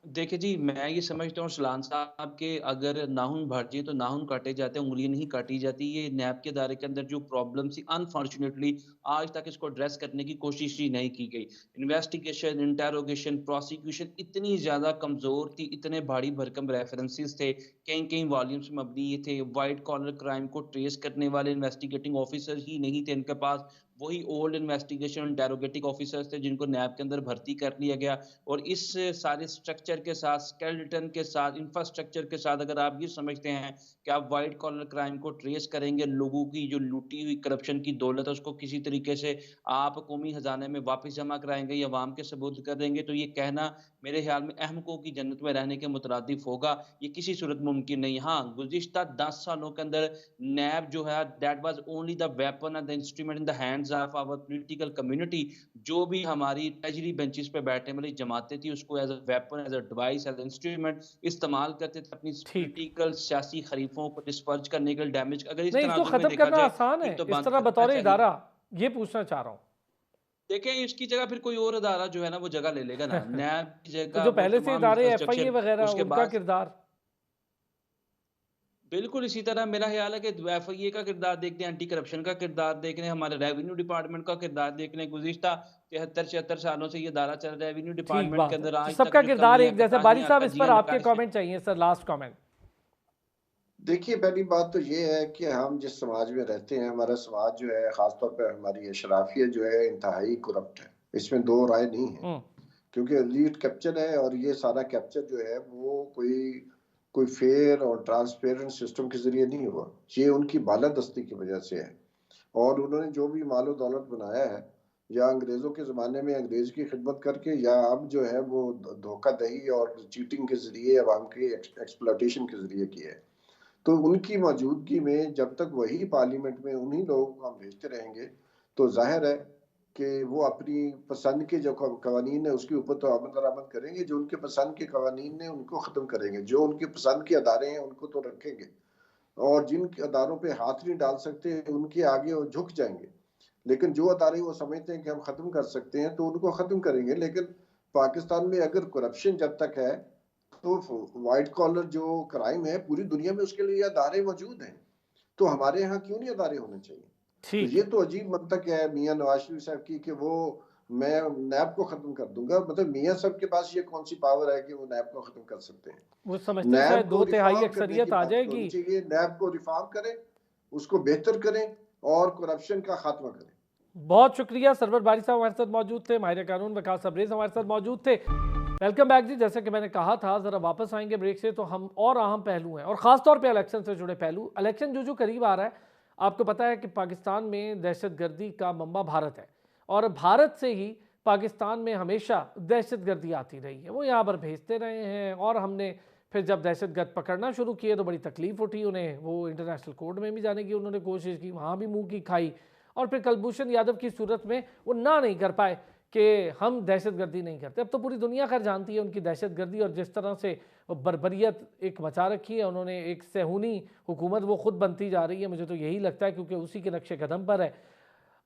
देखिए जी, मैं ये समझता हूँ सलान साहब के अगर नाखून भर जाएँ तो नाखून काटे जाते हैं, उँगलियाँ नहीं काटी जाती। ये नैब के दायरे के अंदर जो प्रॉब्लम थी, अनफॉर्चुनेटली आज तक इसको एड्रेस करने की कोशिश ही नहीं की गई। इन्वेस्टिगेशन, इंटेरोगेशन, प्रोसिक्यूशन इतनी ज़्यादा कमज़ोर थी, इतने भारी भरकम रेफरेंसेस थे, कई-कई वॉल्यूम्स मबनी ये थे। व्हाइट कॉलर क्राइम को ट्रेस करने वाले इन्वेस्टिगेटिंग ऑफिसर ही नहीं थे इनके पास। वही ओल्ड इन्वेस्टिगेशन इंटेरोगेटिंग ऑफिसर्स थे जिनको नैब के अंदर भर्ती कर लिया गया। और इस सारे स्ट्रक्चर के साथ, स्केलेटन के साथ, इंफ्रास्ट्रक्चर के साथ अगर आप ये समझते हैं कि आप व्हाइट कॉलर क्राइम को ट्रेस करेंगे, लोगों की जो लूटी हुई करप्शन की दौलत है उसको किसी तरीके से आप कौमी खजाने में वापस जमा कराएँगे या अवाम के सुपुर्द कर देंगे, तो ये कहना मेरे ख़्याल में अहमकों की जन्नत में रहने के मुतरादिफ होगा। ये किसी सूरत मुमकिन नहीं। हाँ, गुज़िश्ता 10 सालों के अंदर नैब जो है that was only the weapon and the instrument in the hands of our political community. जो भी हमारी ट्रेजरी बेंचेस पे बैठने वाली जमातें थी उसको as a weapon, as a device, as instrument इस्तेमाल करते थे अपनी ठीक। पॉलिटिकल सियासी खरीफों को डिस्पर्ज करने के लिए, डैमेज। अगर इस नहीं, इसको तनाजुर में ख़त्म देखा करना जाए आसान है, फिर तो इस बंद तरह करना बतौर चाहिए। इदारा, ये पूछना चाह रहा हूँ। देखें इसकी जगह फिर कोई और अदारा जो है ना वो जगह ले लेगा ना। नैब की तो जगह जो वो पहले से तमाम इदारे एफआईए इंफ्रास्ट्रक्चर वगैरह, उसके उनका बाद। किरदार? बिल्कुल इसी तरह मेरा ख्याल है कि एफआईए का किरदार देखते हैं, एंटी करप्शन का किरदार देख लें, हमारे रेवेन्यू डिपार्टमेंट का किरदार देख लें। गुज़िश्ता 73-76 सालों से ये दायरा चल रहा है रेवेन्यू ठीक डिपार्टमेंट के बात है। अंदर, तो आज तक सबका जो किरदार कमियाँ एक जैसा। बारी कोताहियाँ, साहब, इस पर कर्जियाँ, आपके निकालिशें। कमेंट चाहिए सर, लास्ट कमेंट। देखिए, पहली बात तो ये है कि हम जिस समाज में रहते हैं, हमारा समाज जो है, ख़ासतौर पे हमारी अशराफियत जो है, इंतहाई करप्ट है। इसमें 2 राय नहीं है। हम्म। क्योंकि एलीट कैप्चर है और ये सारा कैप्चर जो है वो कोई फेयर और ट्रांसपेरेंट सिस्टम के ज़रिए नहीं हुआ। ये उनकी बालादस्ती की वजह से है। और उन्होंने जो भी मालो दौलत बनाया है, या अंग्रेज़ों के ज़माने में अंग्रेज़ की खिदमत करके, या अब जो है वो धोखाधड़ी और चीटिंग के ज़रिए अवाम की एक्सप्लॉयटेशन के ज़रिए किया है। तो उनकी मौजूदगी में जब तक वही पार्लियामेंट में उन्हीं लोगों को हम भेजते रहेंगे, तो ज़ाहिर है कि वो अपनी पसंद के जो कवानीन है उसके ऊपर तो अमल दरामद करेंगे। जो उनके पसंद के कवानीन है उनको ख़त्म करेंगे, जो उनके पसंद के अदारे हैं उनको तो रखेंगे, और जिन अदारों पे हाथ नहीं डाल सकते उनके आगे वो झुक जाएंगे। लेकिन जो अदारे वो समझते हैं कि हम ख़त्म कर सकते हैं तो उनको ख़त्म करेंगे। लेकिन पाकिस्तान में अगर करप्शन जब तक है, तो व्हाइट कॉलर जो क्राइम है पूरी दुनिया में उसके लिए अदारे मौजूद हैं। तो हमारे यहाँ क्यों नहीं अदारे होने चाहिए? तो ठीक ये है। तो अजीब मंतक है मियाँ नवाज शरीफ साहब की कि वो मैं नैब को खत्म कर दूंगा। मतलब मियाँ साहब के पास ये कौन सी पावर है कि वो नैब को खत्म कर सकते हैं? वो समझते हैं नैब शायद को 2/3 रिफॉर्म करने की अक्सरियत आ बात होनी जाएगी। चाहिए। नैब को रिफॉर्म करें, उसको बेहतर करें और करप्शन का खात्मा करें। बहुत शुक्रिया। सरवर बारी साहब हमारे साथ मौजूद थे, माहिर कानून वकास अब्रेज हमारे साथ मौजूद थे। वेलकम बैक जी। जैसे कि मैंने कहा था, ज़रा वापस आएंगे ब्रेक से, तो हम और अहम पहलू हैं और ख़ासतौर पे इलेक्शन से जुड़े पहलू। इलेक्शन जो करीब आ रहा है, आपको पता है कि पाकिस्तान में दहशतगर्दी का मम्बा भारत है, और भारत से ही पाकिस्तान में हमेशा दहशतगर्दी आती रही है। वो यहाँ पर भेजते रहे हैं, और हमने फिर जब दहशतगर्द पकड़ना शुरू किए तो बड़ी तकलीफ उठी उन्हें। वो इंटरनेशनल कोर्ट में भी जाने की उन्होंने कोशिश की, वहाँ भी मुँह की खाई, और फिर कुलभूषण यादव की सूरत में वो ना नहीं कर पाए कि हम दहशतगर्दी नहीं करते। अब तो पूरी दुनिया खैर जानती है उनकी दहशतगर्दी, और जिस तरह से बर्बरियत एक मचा रखी है उन्होंने, एक सेहूनी हुकूमत वो खुद बनती जा रही है। मुझे तो यही लगता है, क्योंकि उसी के नक्शे कदम पर है।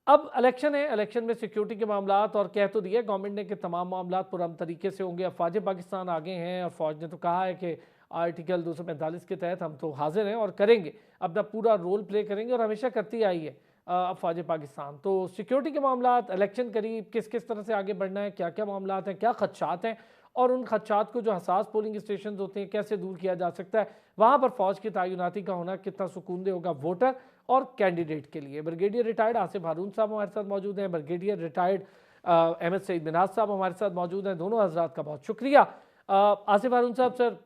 अब इलेक्शन है, इलेक्शन में सिक्योरिटी के मामलात, और कह तो दिया गवर्नमेंट ने कि तमाम मामलात पुरअमन तरीके से होंगे। अफवाज पाकिस्तान आगे हैं, और फौज ने तो कहा है कि आर्टिकल 245 के तहत हम तो हाजिर हैं और करेंगे, अपना पूरा रोल प्ले करेंगे, और हमेशा करती आई है अफवाज पाकिस्तान। तो सिक्योरिटी के मामलात, इलेक्शन करीब, किस किस तरह से आगे बढ़ना है, क्या क्या मामलात हैं, क्या खदशात हैं, और उन खदशात को जो हसास पोलिंग स्टेशन होते हैं कैसे दूर किया जा सकता है, वहाँ पर फौज की तैनाती का होना कितना सुकून दे होगा वोटर और कैंडिडेट के लिए। ब्रिगेडियर रिटायर्ड आसिफ हारून साहब हमारे साथ मौजूद हैं, ब्रिगेडियर रिटायर्ड अहमद सईद मिनाज साहब हमारे साथ मौजूद हैं। दोनों हजरात का बहुत शुक्रिया। आसिफ हारून साहब, सर,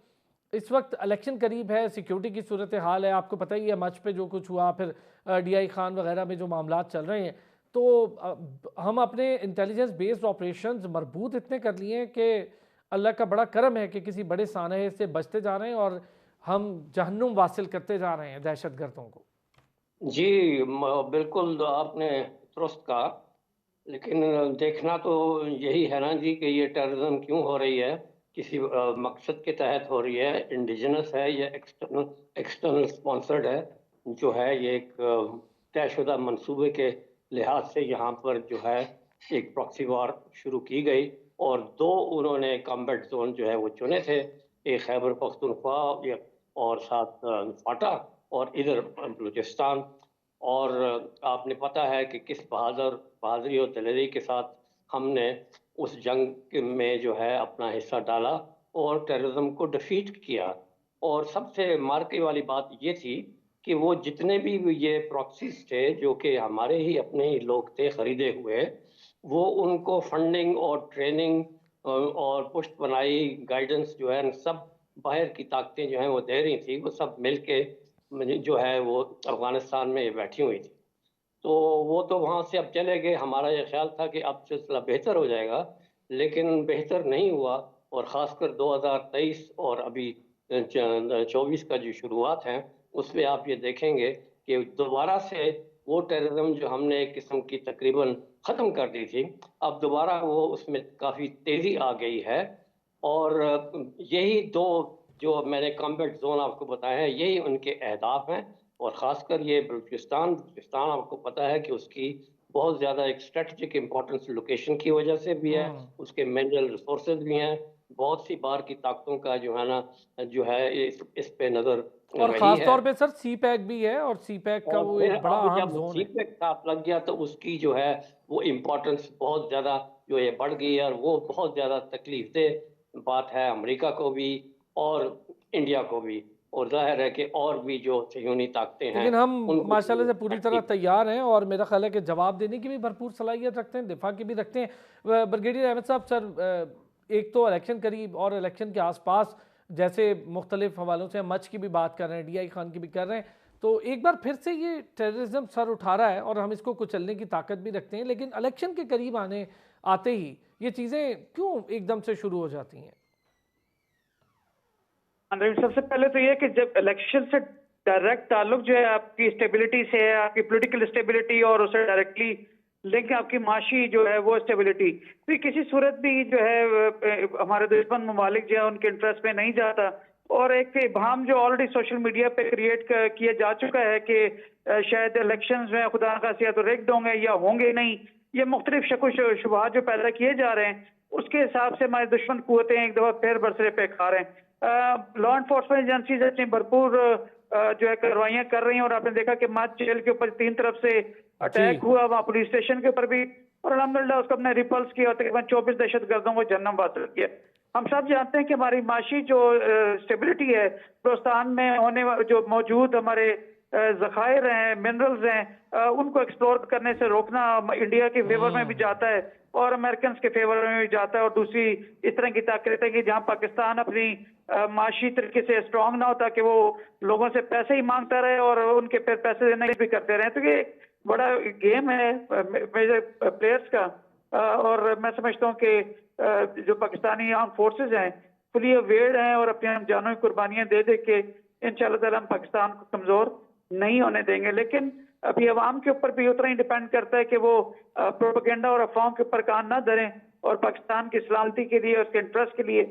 इस वक्त इलेक्शन करीब है, सिक्योरिटी की सूरत हाल है, आपको पता ही है मच पे जो कुछ हुआ, फिर DI खान वगैरह में जो मामला चल रहे हैं, तो हम अपने इंटेलिजेंस बेस्ड ऑपरेशंस मरबूत इतने कर लिए हैं कि अल्लाह का बड़ा करम है कि किसी बड़े सानहे से बचते जा रहे हैं, और हम जहन्नुम वासिल करते जा रहे हैं दहशतगर्दों को। जी, बिल्कुल आपने दुरुस्त कहा, लेकिन देखना तो यही है ना जी कि ये टेररिज्म क्यों हो रही है, किसी मकसद के तहत हो रही है, इंडिजिनस है या एक्सटर्नल एक्सटर्नल स्पॉन्सर्ड है। जो है ये एक तयशुदा मंसूबे के लिहाज से यहाँ पर जो है एक प्रॉक्सी वॉर शुरू की गई, और 2 उन्होंने कॉम्बैट जोन जो है वो चुने थे, एक खैबर पख्तूनख्वा और साथ फाटा, और इधर बलूचिस्तान। और आपने पता है कि किस बहादुरी और दिलेरी के साथ हमने उस जंग में जो है अपना हिस्सा डाला और टेररिज्म को डिफीट किया। और सबसे मार्के वाली बात ये थी कि वो जितने भी ये प्रॉक्सीज थे जो कि हमारे ही अपने ही लोग थे खरीदे हुए, वो उनको फंडिंग और ट्रेनिंग और पुष्ट बनाई गाइडेंस जो है सब बाहर की ताकतें जो हैं वो दे रही थी। वो सब मिलके जो है वो अफगानिस्तान में बैठी हुई थी। तो वो तो वहाँ से अब चले गए। हमारा ये ख्याल था कि अब सिलसिला बेहतर हो जाएगा, लेकिन बेहतर नहीं हुआ। और ख़ासकर 2023 और अभी 24 का जो शुरुआत है, उसमें आप ये देखेंगे कि दोबारा से वो टेररिज्म जो हमने एक किस्म की तकरीबन ख़त्म कर दी थी, अब दोबारा वो उसमें काफ़ी तेज़ी आ गई है। और यही 2 जो मैंने कॉम्बैट जोन आपको बताए हैं, यही उनके अहदाफ हैं। और ख़ासकर ये बलूचिस्तान आपको पता है कि उसकी बहुत ज़्यादा एक स्ट्रेटजिक इम्पोर्टेंस लोकेशन की वजह से भी है, उसके मिनरल रिसोर्सेज भी हैं, बहुत सी बाहर की ताकतों का जो है ना, जो है इस पे नजर और रही ख़ास है। तौर पे सर सी पैक भी है, और सी पैक का और वो फिर एक बड़ा अब अहम जब ज़ोन है। सीपेक साथ लग गया तो उसकी जो है वो इम्पोर्टेंस बहुत ज़्यादा जो है बढ़ गई है, और वो बहुत ज़्यादा तकलीफदेह बात है अमेरिका को भी और इंडिया को भी, और जाहिर है कि और भी जो सहयोनी ताकतें हैं लेकिन हम उनको भी माशाल्लाह से पूरी तरह तकलीफ। तैयार हैं, और मेरा ख्याल है कि जवाब देने की भी भरपूर सलाहियत रखते हैं, दिफा की भी रखते हैं। ब्रिगेडियर अहमद साहब, सर एक तो इलेक्शन करीब और इलेक्शन के आसपास जैसे मुख्तलिफ हवालों से हम मच की भी बात कर रहे हैं, DI खान की भी कर रहे हैं, तो एक बार फिर से ये टेररिज्म सर उठा रहा है और हम इसको कुचलने की ताकत भी रखते हैं, लेकिन इलेक्शन के करीब आते ही ये चीज़ें क्यों एकदम से शुरू हो जाती हैं? सबसे पहले तो ये कि जब इलेक्शन से डायरेक्ट ताल्लुक जो है आपकी स्टेबिलिटी से है, आपकी पॉलिटिकल स्टेबिलिटी, और उससे डायरेक्टली लिंक आपकी माशी जो है वो स्टेबिलिटी, तो ये किसी सूरत भी जो है हमारे दुश्मन ममालिक जो है उनके इंटरेस्ट में नहीं जाता। और एक इबहम जो ऑलरेडी सोशल मीडिया पे क्रिएट किया जा चुका है कि शायद इलेक्शन में खुदा न खास्ता या तो रिग्ड होंगे या होंगे नहीं, ये मुख्तलिफ शक शुबहात जो पैदा किए जा रहे हैं, उसके हिसाब से हमारे दुश्मन कुव्वतें एक दफा फिर बरसरे पे खा रहे हैं। लॉ एनफोर्समेंट एजेंसीज अपनी भरपूर जो है कार्रवाइयां कर रही हैं, और आपने देखा कि मत जेल के ऊपर 3 तरफ से अटैक हुआ, वहाँ पुलिस स्टेशन के ऊपर भी, और अल्हम्दुलिल्लाह उसको अपने रिपल्स किया और तकरीबन 24 दहशतगर्दों को जन्म हासिल किया। हम सब जानते हैं कि हमारी माशी जो स्टेबिलिटी है, बलोचिस्तान में जो मौजूद हमारे जखायर हैं, मिनरल्स हैं, उनको एक्सप्लोर करने से रोकना इंडिया के फेवर में भी जाता है और अमेरिकन के फेवर में भी जाता है। और दूसरी इस तरह की ताकतें कि जहां पाकिस्तान अपनी माशी तरीके से स्ट्रांग ना होता कि वो लोगों से पैसे ही मांगता रहे और उनके फिर पैसे देना भी करते रहे, तो ये बड़ा गेम है मेजर प्लेयर्स का। और मैं समझता हूँ कि जो पाकिस्तानी आर्म फोर्सेज हैं फुली अवेयर हैं और अपनी जानों की कुर्बानियां दे दे के इंशाल्लाह ताला हम पाकिस्तान को कमजोर नहीं होने देंगे। लेकिन अभी अवाम के ऊपर भी उतना ही डिपेंड करता है कि वो प्रोपेगेंडा और अफवाहों के ऊपर कान ना धरें और पाकिस्तान की सलामती के लिए, उसके इंटरेस्ट के लिए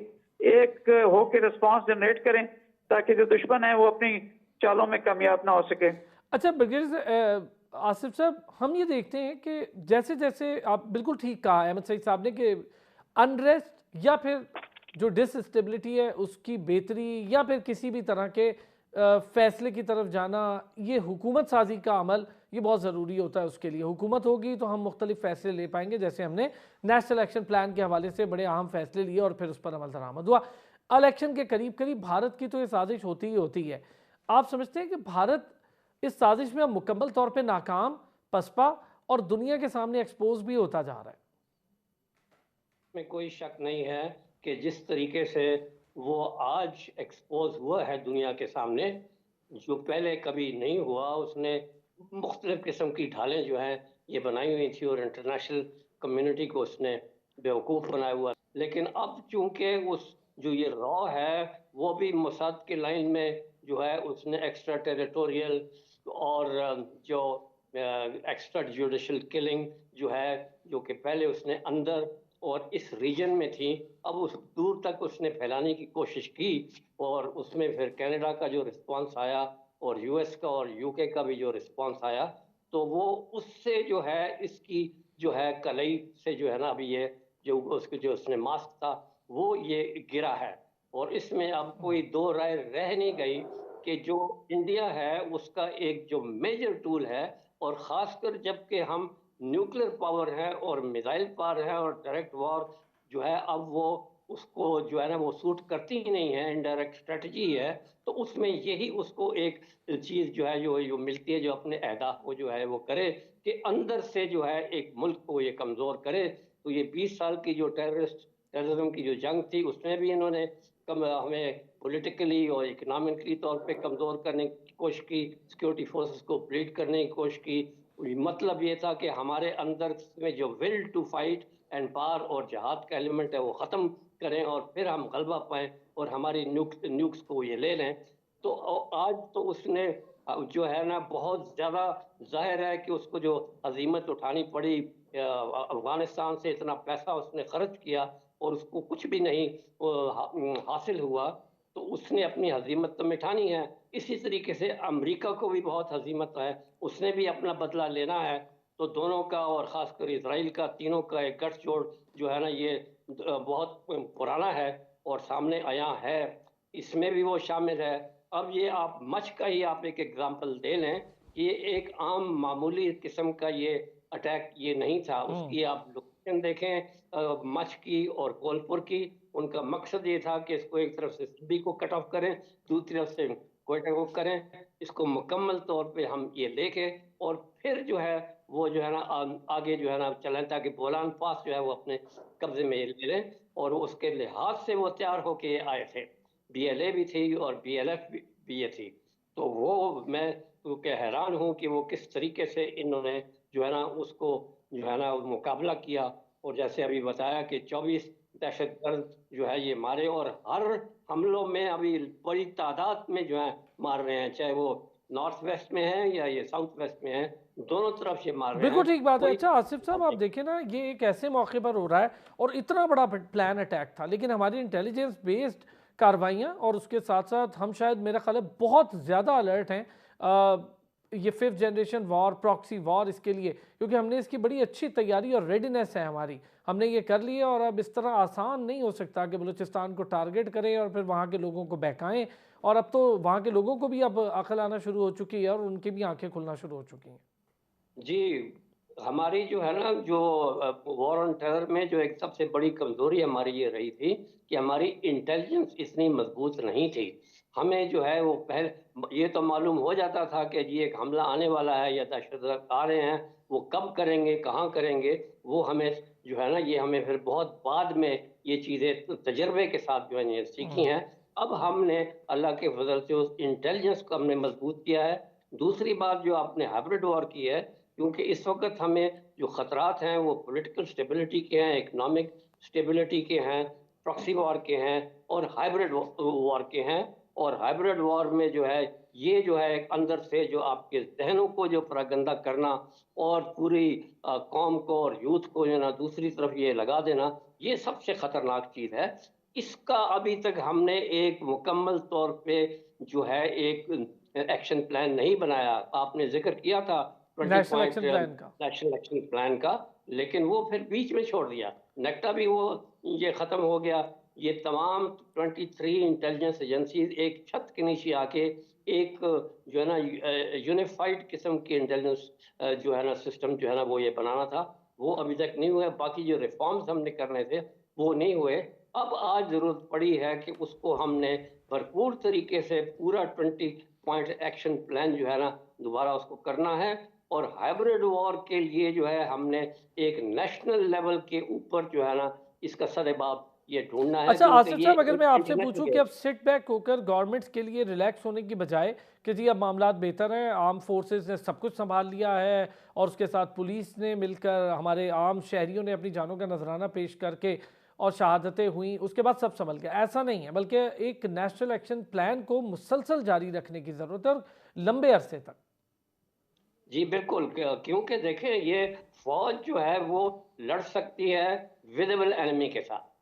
एक हो के रिस्पॉन्स जनरेट करें, ताकि जो दुश्मन है वो अपनी चालों में कामयाब ना हो सके। अच्छा ब्रिगेडियर आसिफ साहब, हम ये देखते हैं कि जैसे जैसे आप बिल्कुल ठीक कहा अहमद सईद साहब ने कि अनरेस्ट या फिर जो डिसस्टेबिलिटी है उसकी बेहतरी या फिर किसी भी तरह के फैसले की तरफ जाना, ये हुकूमत साजी का अमल ये बहुत ज़रूरी होता है। उसके लिए हुकूमत होगी तो हम मुख्तलिफ फ़ैसले ले पाएंगे, जैसे हमने नेशनल एक्शन प्लान के हवाले से बड़े अहम फैसले लिए और फिर उस पर अमल दरामद हुआ। इलेक्शन के करीब करीब भारत की तो ये साजिश होती ही होती है। आप समझते हैं कि भारत इस साजिश में अब मुकम्मल तौर पे नाकाम, पसपा और दुनिया के सामने एक्सपोज भी होता जा रहा है? में कोई शक नहीं है कि जिस तरीके से वो आज एक्सपोज हुआ है दुनिया के सामने, जो पहले कभी नहीं हुआ, उसने मुख्तलिफ किस्म की ढालें जो हैं ये बनाई हुई थी और इंटरनेशनल कम्युनिटी को उसने बेवकूफ़ बनाया हुआ। लेकिन अब चूंकि उस जो ये रॉ है वो भी मोसाद के लाइन में जो है उसने एक्स्ट्रा टेरिटोरियल और जो एक्स्ट्रा जुडिशल किलिंग जो है, जो कि पहले उसने अंदर और इस रीजन में थी, अब उस दूर तक उसने फैलाने की कोशिश की, और उसमें फिर कनाडा का जो रिस्पांस आया और यूएस का और यूके का भी जो रिस्पांस आया, तो वो उससे जो है इसकी जो है कलई से जो है ना अभी ये जो उसके जो उसने मास्क था वो ये गिरा है। और इसमें अब कोई दो राय रह नहीं गई कि जो इंडिया है उसका एक जो मेजर टूल है, और ख़ासकर जबकि हम न्यूक्लियर पावर है और मिसाइल पावर है और डायरेक्ट वॉर जो है अब वो उसको जो है ना वो सूट करती ही नहीं है, इनडायरेक्ट स्ट्रेटजी है, तो उसमें यही उसको एक चीज़ जो है जो मिलती है, जो अपने अहदाफ को जो है वो करे कि अंदर से जो है एक मुल्क को ये कमज़ोर करे। तो ये 20 साल की जो टेररिज्म की जो जंग थी उसमें भी इन्होंने हमें पॉलिटिकली और इकोनॉमिकली तौर पे कमज़ोर करने की कोशिश की, सिक्योरिटी फोर्सेस को ब्रीड करने की कोशिश की। मतलब ये था कि हमारे अंदर में जो will to fight and power और जहाद का एलिमेंट है वो ख़त्म करें और फिर हम गलबा पाएँ और हमारी न्यूक्स को ये ले लें। तो आज तो उसने जो है ना बहुत ज़्यादा ज़ाहिर है कि उसको जो हज़ीमत उठानी पड़ी, अफ़गानिस्तान से इतना पैसा उसने खर्च किया और उसको कुछ भी नहीं हासिल हुआ, तो उसने अपनी हज़ीमत तो मिटानी है। इसी तरीके से अमेरिका को भी बहुत हज़ीमत है, उसने भी अपना बदला लेना है। तो दोनों का और ख़ासकर इजराइल का, तीनों का एक गठजोड़ जो है ना ये बहुत पुराना है और सामने आया है, इसमें भी वो शामिल है। अब ये आप मच का ही आप एक एग्जांपल दे लें कि ये एक आम मामूली किस्म का ये अटैक ये नहीं था। उसकी आप लोकेशन देखें मच की और कोलपुर की, उनका मकसद ये था कि इसको एक तरफ से सिद्दी को कट ऑफ करें, दूसरी तरफ से क्वेटा को करें, इसको मुकम्मल तौर पे हम ये लेके और फिर जो है वो जो है ना आगे जो है ना चलें, ताकि बोलान पास जो है वो अपने कब्जे में ले लें। और उसके लिहाज से वो तैयार होके ये आए थे, बीएलए भी थी और बीएलएफ भी ये थी। तो वो मैं तो क्या हैरान हूँ कि वो किस तरीके से इन्होंने जो है ना उसको जो है ना मुकाबला किया। और जैसे अभी बताया कि 24 दहशतगर्द जो है ये मारे, और हर हमलों में अभी बड़ी तादाद में जो है मार रहे हैं, चाहे वो नॉर्थ वेस्ट में है या ये साउथ वेस्ट में है, दोनों तरफ से मार रहे बिल्कुल हैं। ठीक बात है। कोई अच्छा आसिफ साहब, आप देखें ना, ये एक ऐसे मौके पर हो रहा है और इतना बड़ा प्लान अटैक था, लेकिन हमारी इंटेलिजेंस बेस्ड कार्रवाइयाँ और उसके साथ साथ हम शायद मेरा ख्याल है बहुत ज़्यादा अलर्ट हैं ये 5th generation war, proxy war इसके लिए, क्योंकि हमने इसकी बड़ी अच्छी तैयारी और रेडीनेस है हमारी, हमने ये कर लिया। और अब इस तरह आसान नहीं हो सकता कि बलूचिस्तान को टारगेट करें और फिर वहाँ के लोगों को बहकाएं। और अब तो वहाँ के लोगों को भी अब अकल आना शुरू हो चुकी है और उनकी भी आंखें खुलना शुरू हो चुकी हैं। जी, हमारी जो है ना जो वॉर ऑन टेरर में जो एक सबसे बड़ी कमजोरी हमारी ये रही थी कि हमारी इंटेलिजेंस इतनी मजबूत नहीं थी। हमें जो है वो पहले ये तो मालूम हो जाता था कि जी एक हमला आने वाला है या दहशतगर्द आ रहे हैं, वो कब करेंगे, कहाँ करेंगे, वो हमें जो है ना ये हमें फिर बहुत बाद में ये चीज़ें तजर्बे के साथ जो है ये सीखी हैं। अब हमने अल्लाह के फजल से उस इंटेलिजेंस को हमने मजबूत किया है। दूसरी बात जो आपने हाइब्रिड वॉर की है, क्योंकि इस वक्त हमें जो खतरात हैं वो पॉलिटिकल स्टेबिलिटी के हैं, इकोनॉमिक स्टेबिलिटी के हैं, प्रॉक्सी वॉर के हैं और हाइब्रिड वॉर के हैं। और हाइब्रिड वॉर में जो है ये जो है अंदर से जो आपके जहनों को जो फरागंदा करना और पूरी कौम को और यूथ को जो ना दूसरी तरफ ये लगा देना, ये सबसे खतरनाक चीज है। इसका अभी तक हमने एक मुकम्मल तौर पे जो है एक एक्शन प्लान नहीं बनाया। आपने जिक्र किया था 20 नेशनल पॉइंट एक्शन प्लान का। नेशनल एक्शन प्लान का, लेकिन वो फिर बीच में छोड़ दिया। नेक्टा भी वो ये खत्म हो गया। ये तमाम 23 इंटेलिजेंस एजेंसीज एक छत के नीचे आके एक जो है ना यूनिफाइड किस्म की इंटेलिजेंस जो है ना सिस्टम जो है ना वो ये बनाना था, वो अभी तक नहीं हुआ। बाकी जो रिफॉर्म्स हमने करने थे वो नहीं हुए। अब आज जरूरत पड़ी है कि उसको हमने भरपूर तरीके से पूरा 20 पॉइंट एक्शन प्लान जो है ना दोबारा उसको करना है। और हाइब्रिड वॉर के लिए जो है हमने एक नेशनल लेवल के ऊपर जो है ना इसका सदबाब ये ढूंढना है। अच्छा क्योंकि आसिफ ये साहब, अगर एक मैं आपसे इंटरनेशनल पूछूं कि गेम। अब सिट बैक होकर गवर्नमेंट्स के लिए रिलैक्स होने की बजाय कि जी अब मामला बेहतर हैं, आर्म फोर्सेस ने सब कुछ संभाल लिया है और उसके साथ पुलिस ने मिलकर, हमारे आम शहरियों ने अपनी जानों का नजराना पेश करके और शहादतें हुई, उसके बाद सब संभल गया, ऐसा नहीं है, बल्कि एक नेशनल एक्शन प्लान को मुसलसल जारी रखने की ज़रूरत है और लंबे अरसे तक। जी बिल्कुल, क्योंकि देखें ये फौज जो है वो लड़ सकती है विजिबल एनिमी के साथ।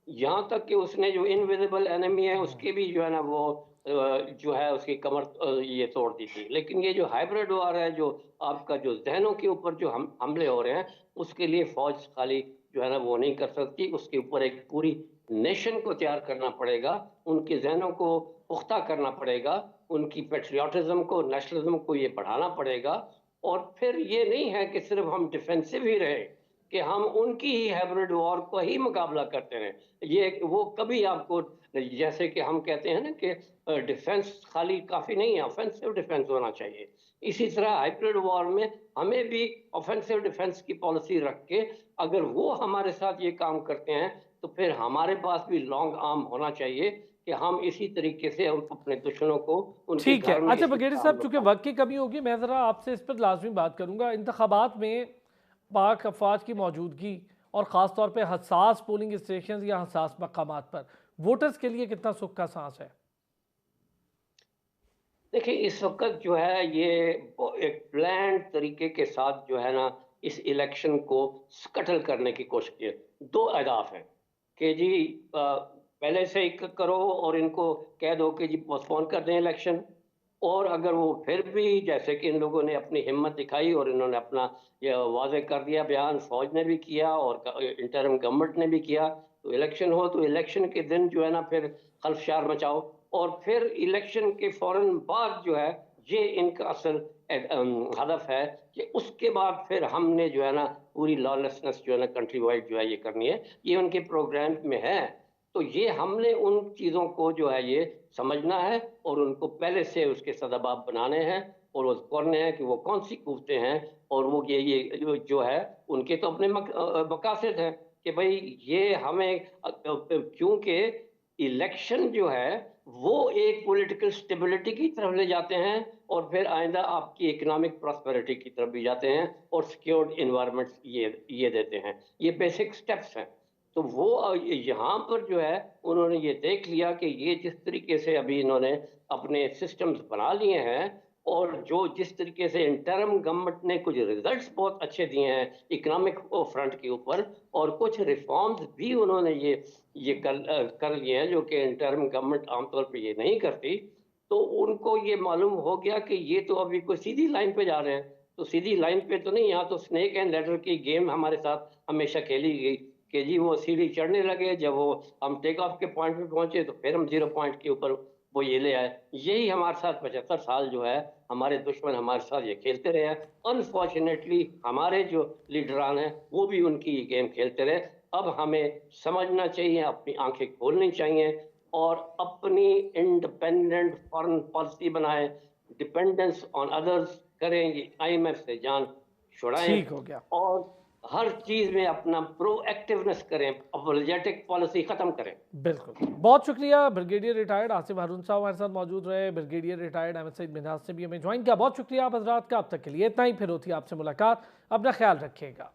यहाँ तक कि उसने जो इनविजिबल एनिमी है उसके भी जो है ना वो जो है उसकी कमर ये तोड़ दी थी। लेकिन ये जो हाइब्रिड वार है, जो आपका जो जहनों के ऊपर जो हमले हो रहे हैं, उसके लिए फौज खाली जो है ना वो नहीं कर सकती। उसके ऊपर एक पूरी नेशन को तैयार करना पड़ेगा, उनके जहनों को पुख्ता करना पड़ेगा, उनकी पेट्रियाटिज्म को, नेशनलिज्म को ये बढ़ाना पड़ेगा। और फिर ये नहीं है कि सिर्फ हम डिफेंसिव ही रहे, कि हम उनकी ही हाइब्रिड वॉर को ही मुकाबला करते हैं। ये वो कभी आपको, जैसे कि हम कहते हैं ना कि डिफेंस खाली काफी नहीं है, ऑफेंसिव डिफेंस होना चाहिए। इसी तरह हाइब्रिड वॉर में हमें भी ऑफेंसिव डिफेंस की पॉलिसी रख के अगर वो हमारे साथ ये काम करते हैं तो फिर हमारे पास भी लॉन्ग आर्म होना चाहिए कि हम इसी तरीके से अपने दुश्मनों को उनके ठीक है। घर में अच्छा इसी बघेड़ी तरह साहब, हम लोग चूंकि काम। वक्त की कमी होगी, मैं ज़रा आपसे इस पर लाजमी बात करूंगा। इंतखाबात में पाक अफवाज की मौजूदगी और ख़ास तौर पे हसास पोलिंग स्टेशन या हसास मकामात पर वोटर्स के लिए कितना सुख का सांस है? देखिए इस वक्त जो है ये एक प्लान तरीके के साथ जो है ना इस इलेक्शन को स्कटल करने की कोशिश की है। दो अहदाफ हैं कि जी पहले से ही करो और इनको कह दो कि जी पोस्टपोन कर दें इलेक्शन, और अगर वो फिर भी जैसे कि इन लोगों ने अपनी हिम्मत दिखाई और इन्होंने अपना ये वाज़े कर दिया बयान, फ़ौज ने भी किया और इंटरिम गवर्नमेंट ने भी किया, तो इलेक्शन हो तो इलेक्शन के दिन जो है ना फिर खलफशार मचाओ और फिर इलेक्शन के फ़ौरन बाद जो है ये इनका असल हदफ है कि उसके बाद फिर हमने जो है ना पूरी लॉलेसनेस जो है ना कंट्री वाइड जो है ये करनी है, ये उनके प्रोग्राम में है। तो ये हमने उन चीज़ों को जो है ये समझना है और उनको पहले से उसके सदाबाब बनाने हैं और वो करने हैं कि वो कौन सी कुव्वतें हैं और वो ये जो है उनके तो अपने मकासद हैं कि भाई ये हमें क्योंकि इलेक्शन जो है वो एक पॉलिटिकल स्टेबिलिटी की तरफ ले जाते हैं और फिर आइंदा आपकी इकोनॉमिक प्रॉस्पेरिटी की तरफ भी जाते हैं और सिक्योर्ड इन्वायरमेंट ये देते हैं। ये बेसिक स्टेप्स हैं। तो वो यहाँ पर जो है उन्होंने ये देख लिया कि ये जिस तरीके से अभी इन्होंने अपने सिस्टम्स बना लिए हैं और जो जिस तरीके से इंटरिम गवर्नमेंट ने कुछ रिजल्ट्स बहुत अच्छे दिए हैं इकोनॉमिक फ्रंट के ऊपर और कुछ रिफॉर्म्स भी उन्होंने ये कर लिए हैं जो कि इंटरिम गवर्नमेंट आमतौर पे ये नहीं करती। तो उनको ये मालूम हो गया कि ये तो अभी कोई सीधी लाइन पे जा रहे हैं। तो सीधी लाइन पे तो नहीं, यहाँ तो स्नेक एंड लैडर की गेम हमारे साथ हमेशा खेली गई कि जी वो सीढ़ी चढ़ने लगे, जब वो हम टेक ऑफ के पॉइंट पे पहुंचे तो फिर हम 0 पॉइंट के ऊपर वो ये ले आए। यही हमारे साथ 75 साल जो है हमारे दुश्मन हमारे साथ ये खेलते रहे हैं। अनफॉर्चुनेटली हमारे जो लीडरान हैं वो भी उनकी ये गेम खेलते रहे। अब हमें समझना चाहिए, अपनी आंखें खोलनी चाहिए और अपनी इंडिपेंडेंट फॉरेन पॉलिसी बनाएं, डिपेंडेंस ऑन अदर्स करें, आईएमएफ से जान छुड़ाएं ठीक हो गया। और हर चीज में अपना प्रोएक्टिवनेस करें, अपॉलोजेटिक पॉलिसी खत्म करें। बिल्कुल, बहुत शुक्रिया। ब्रिगेडियर रिटायर्ड आसिफ हारून साहब हमारे साथ मौजूद रहे। ब्रिगेडियर रिटायर्ड अहमद सईद मिन्हाज ने भी हमें ज्वाइन किया। बहुत शुक्रिया आप हजरात का। अब तक के लिए इतना ही, फिर होती है आपसे मुलाकात। अपना ख्याल रखिएगा।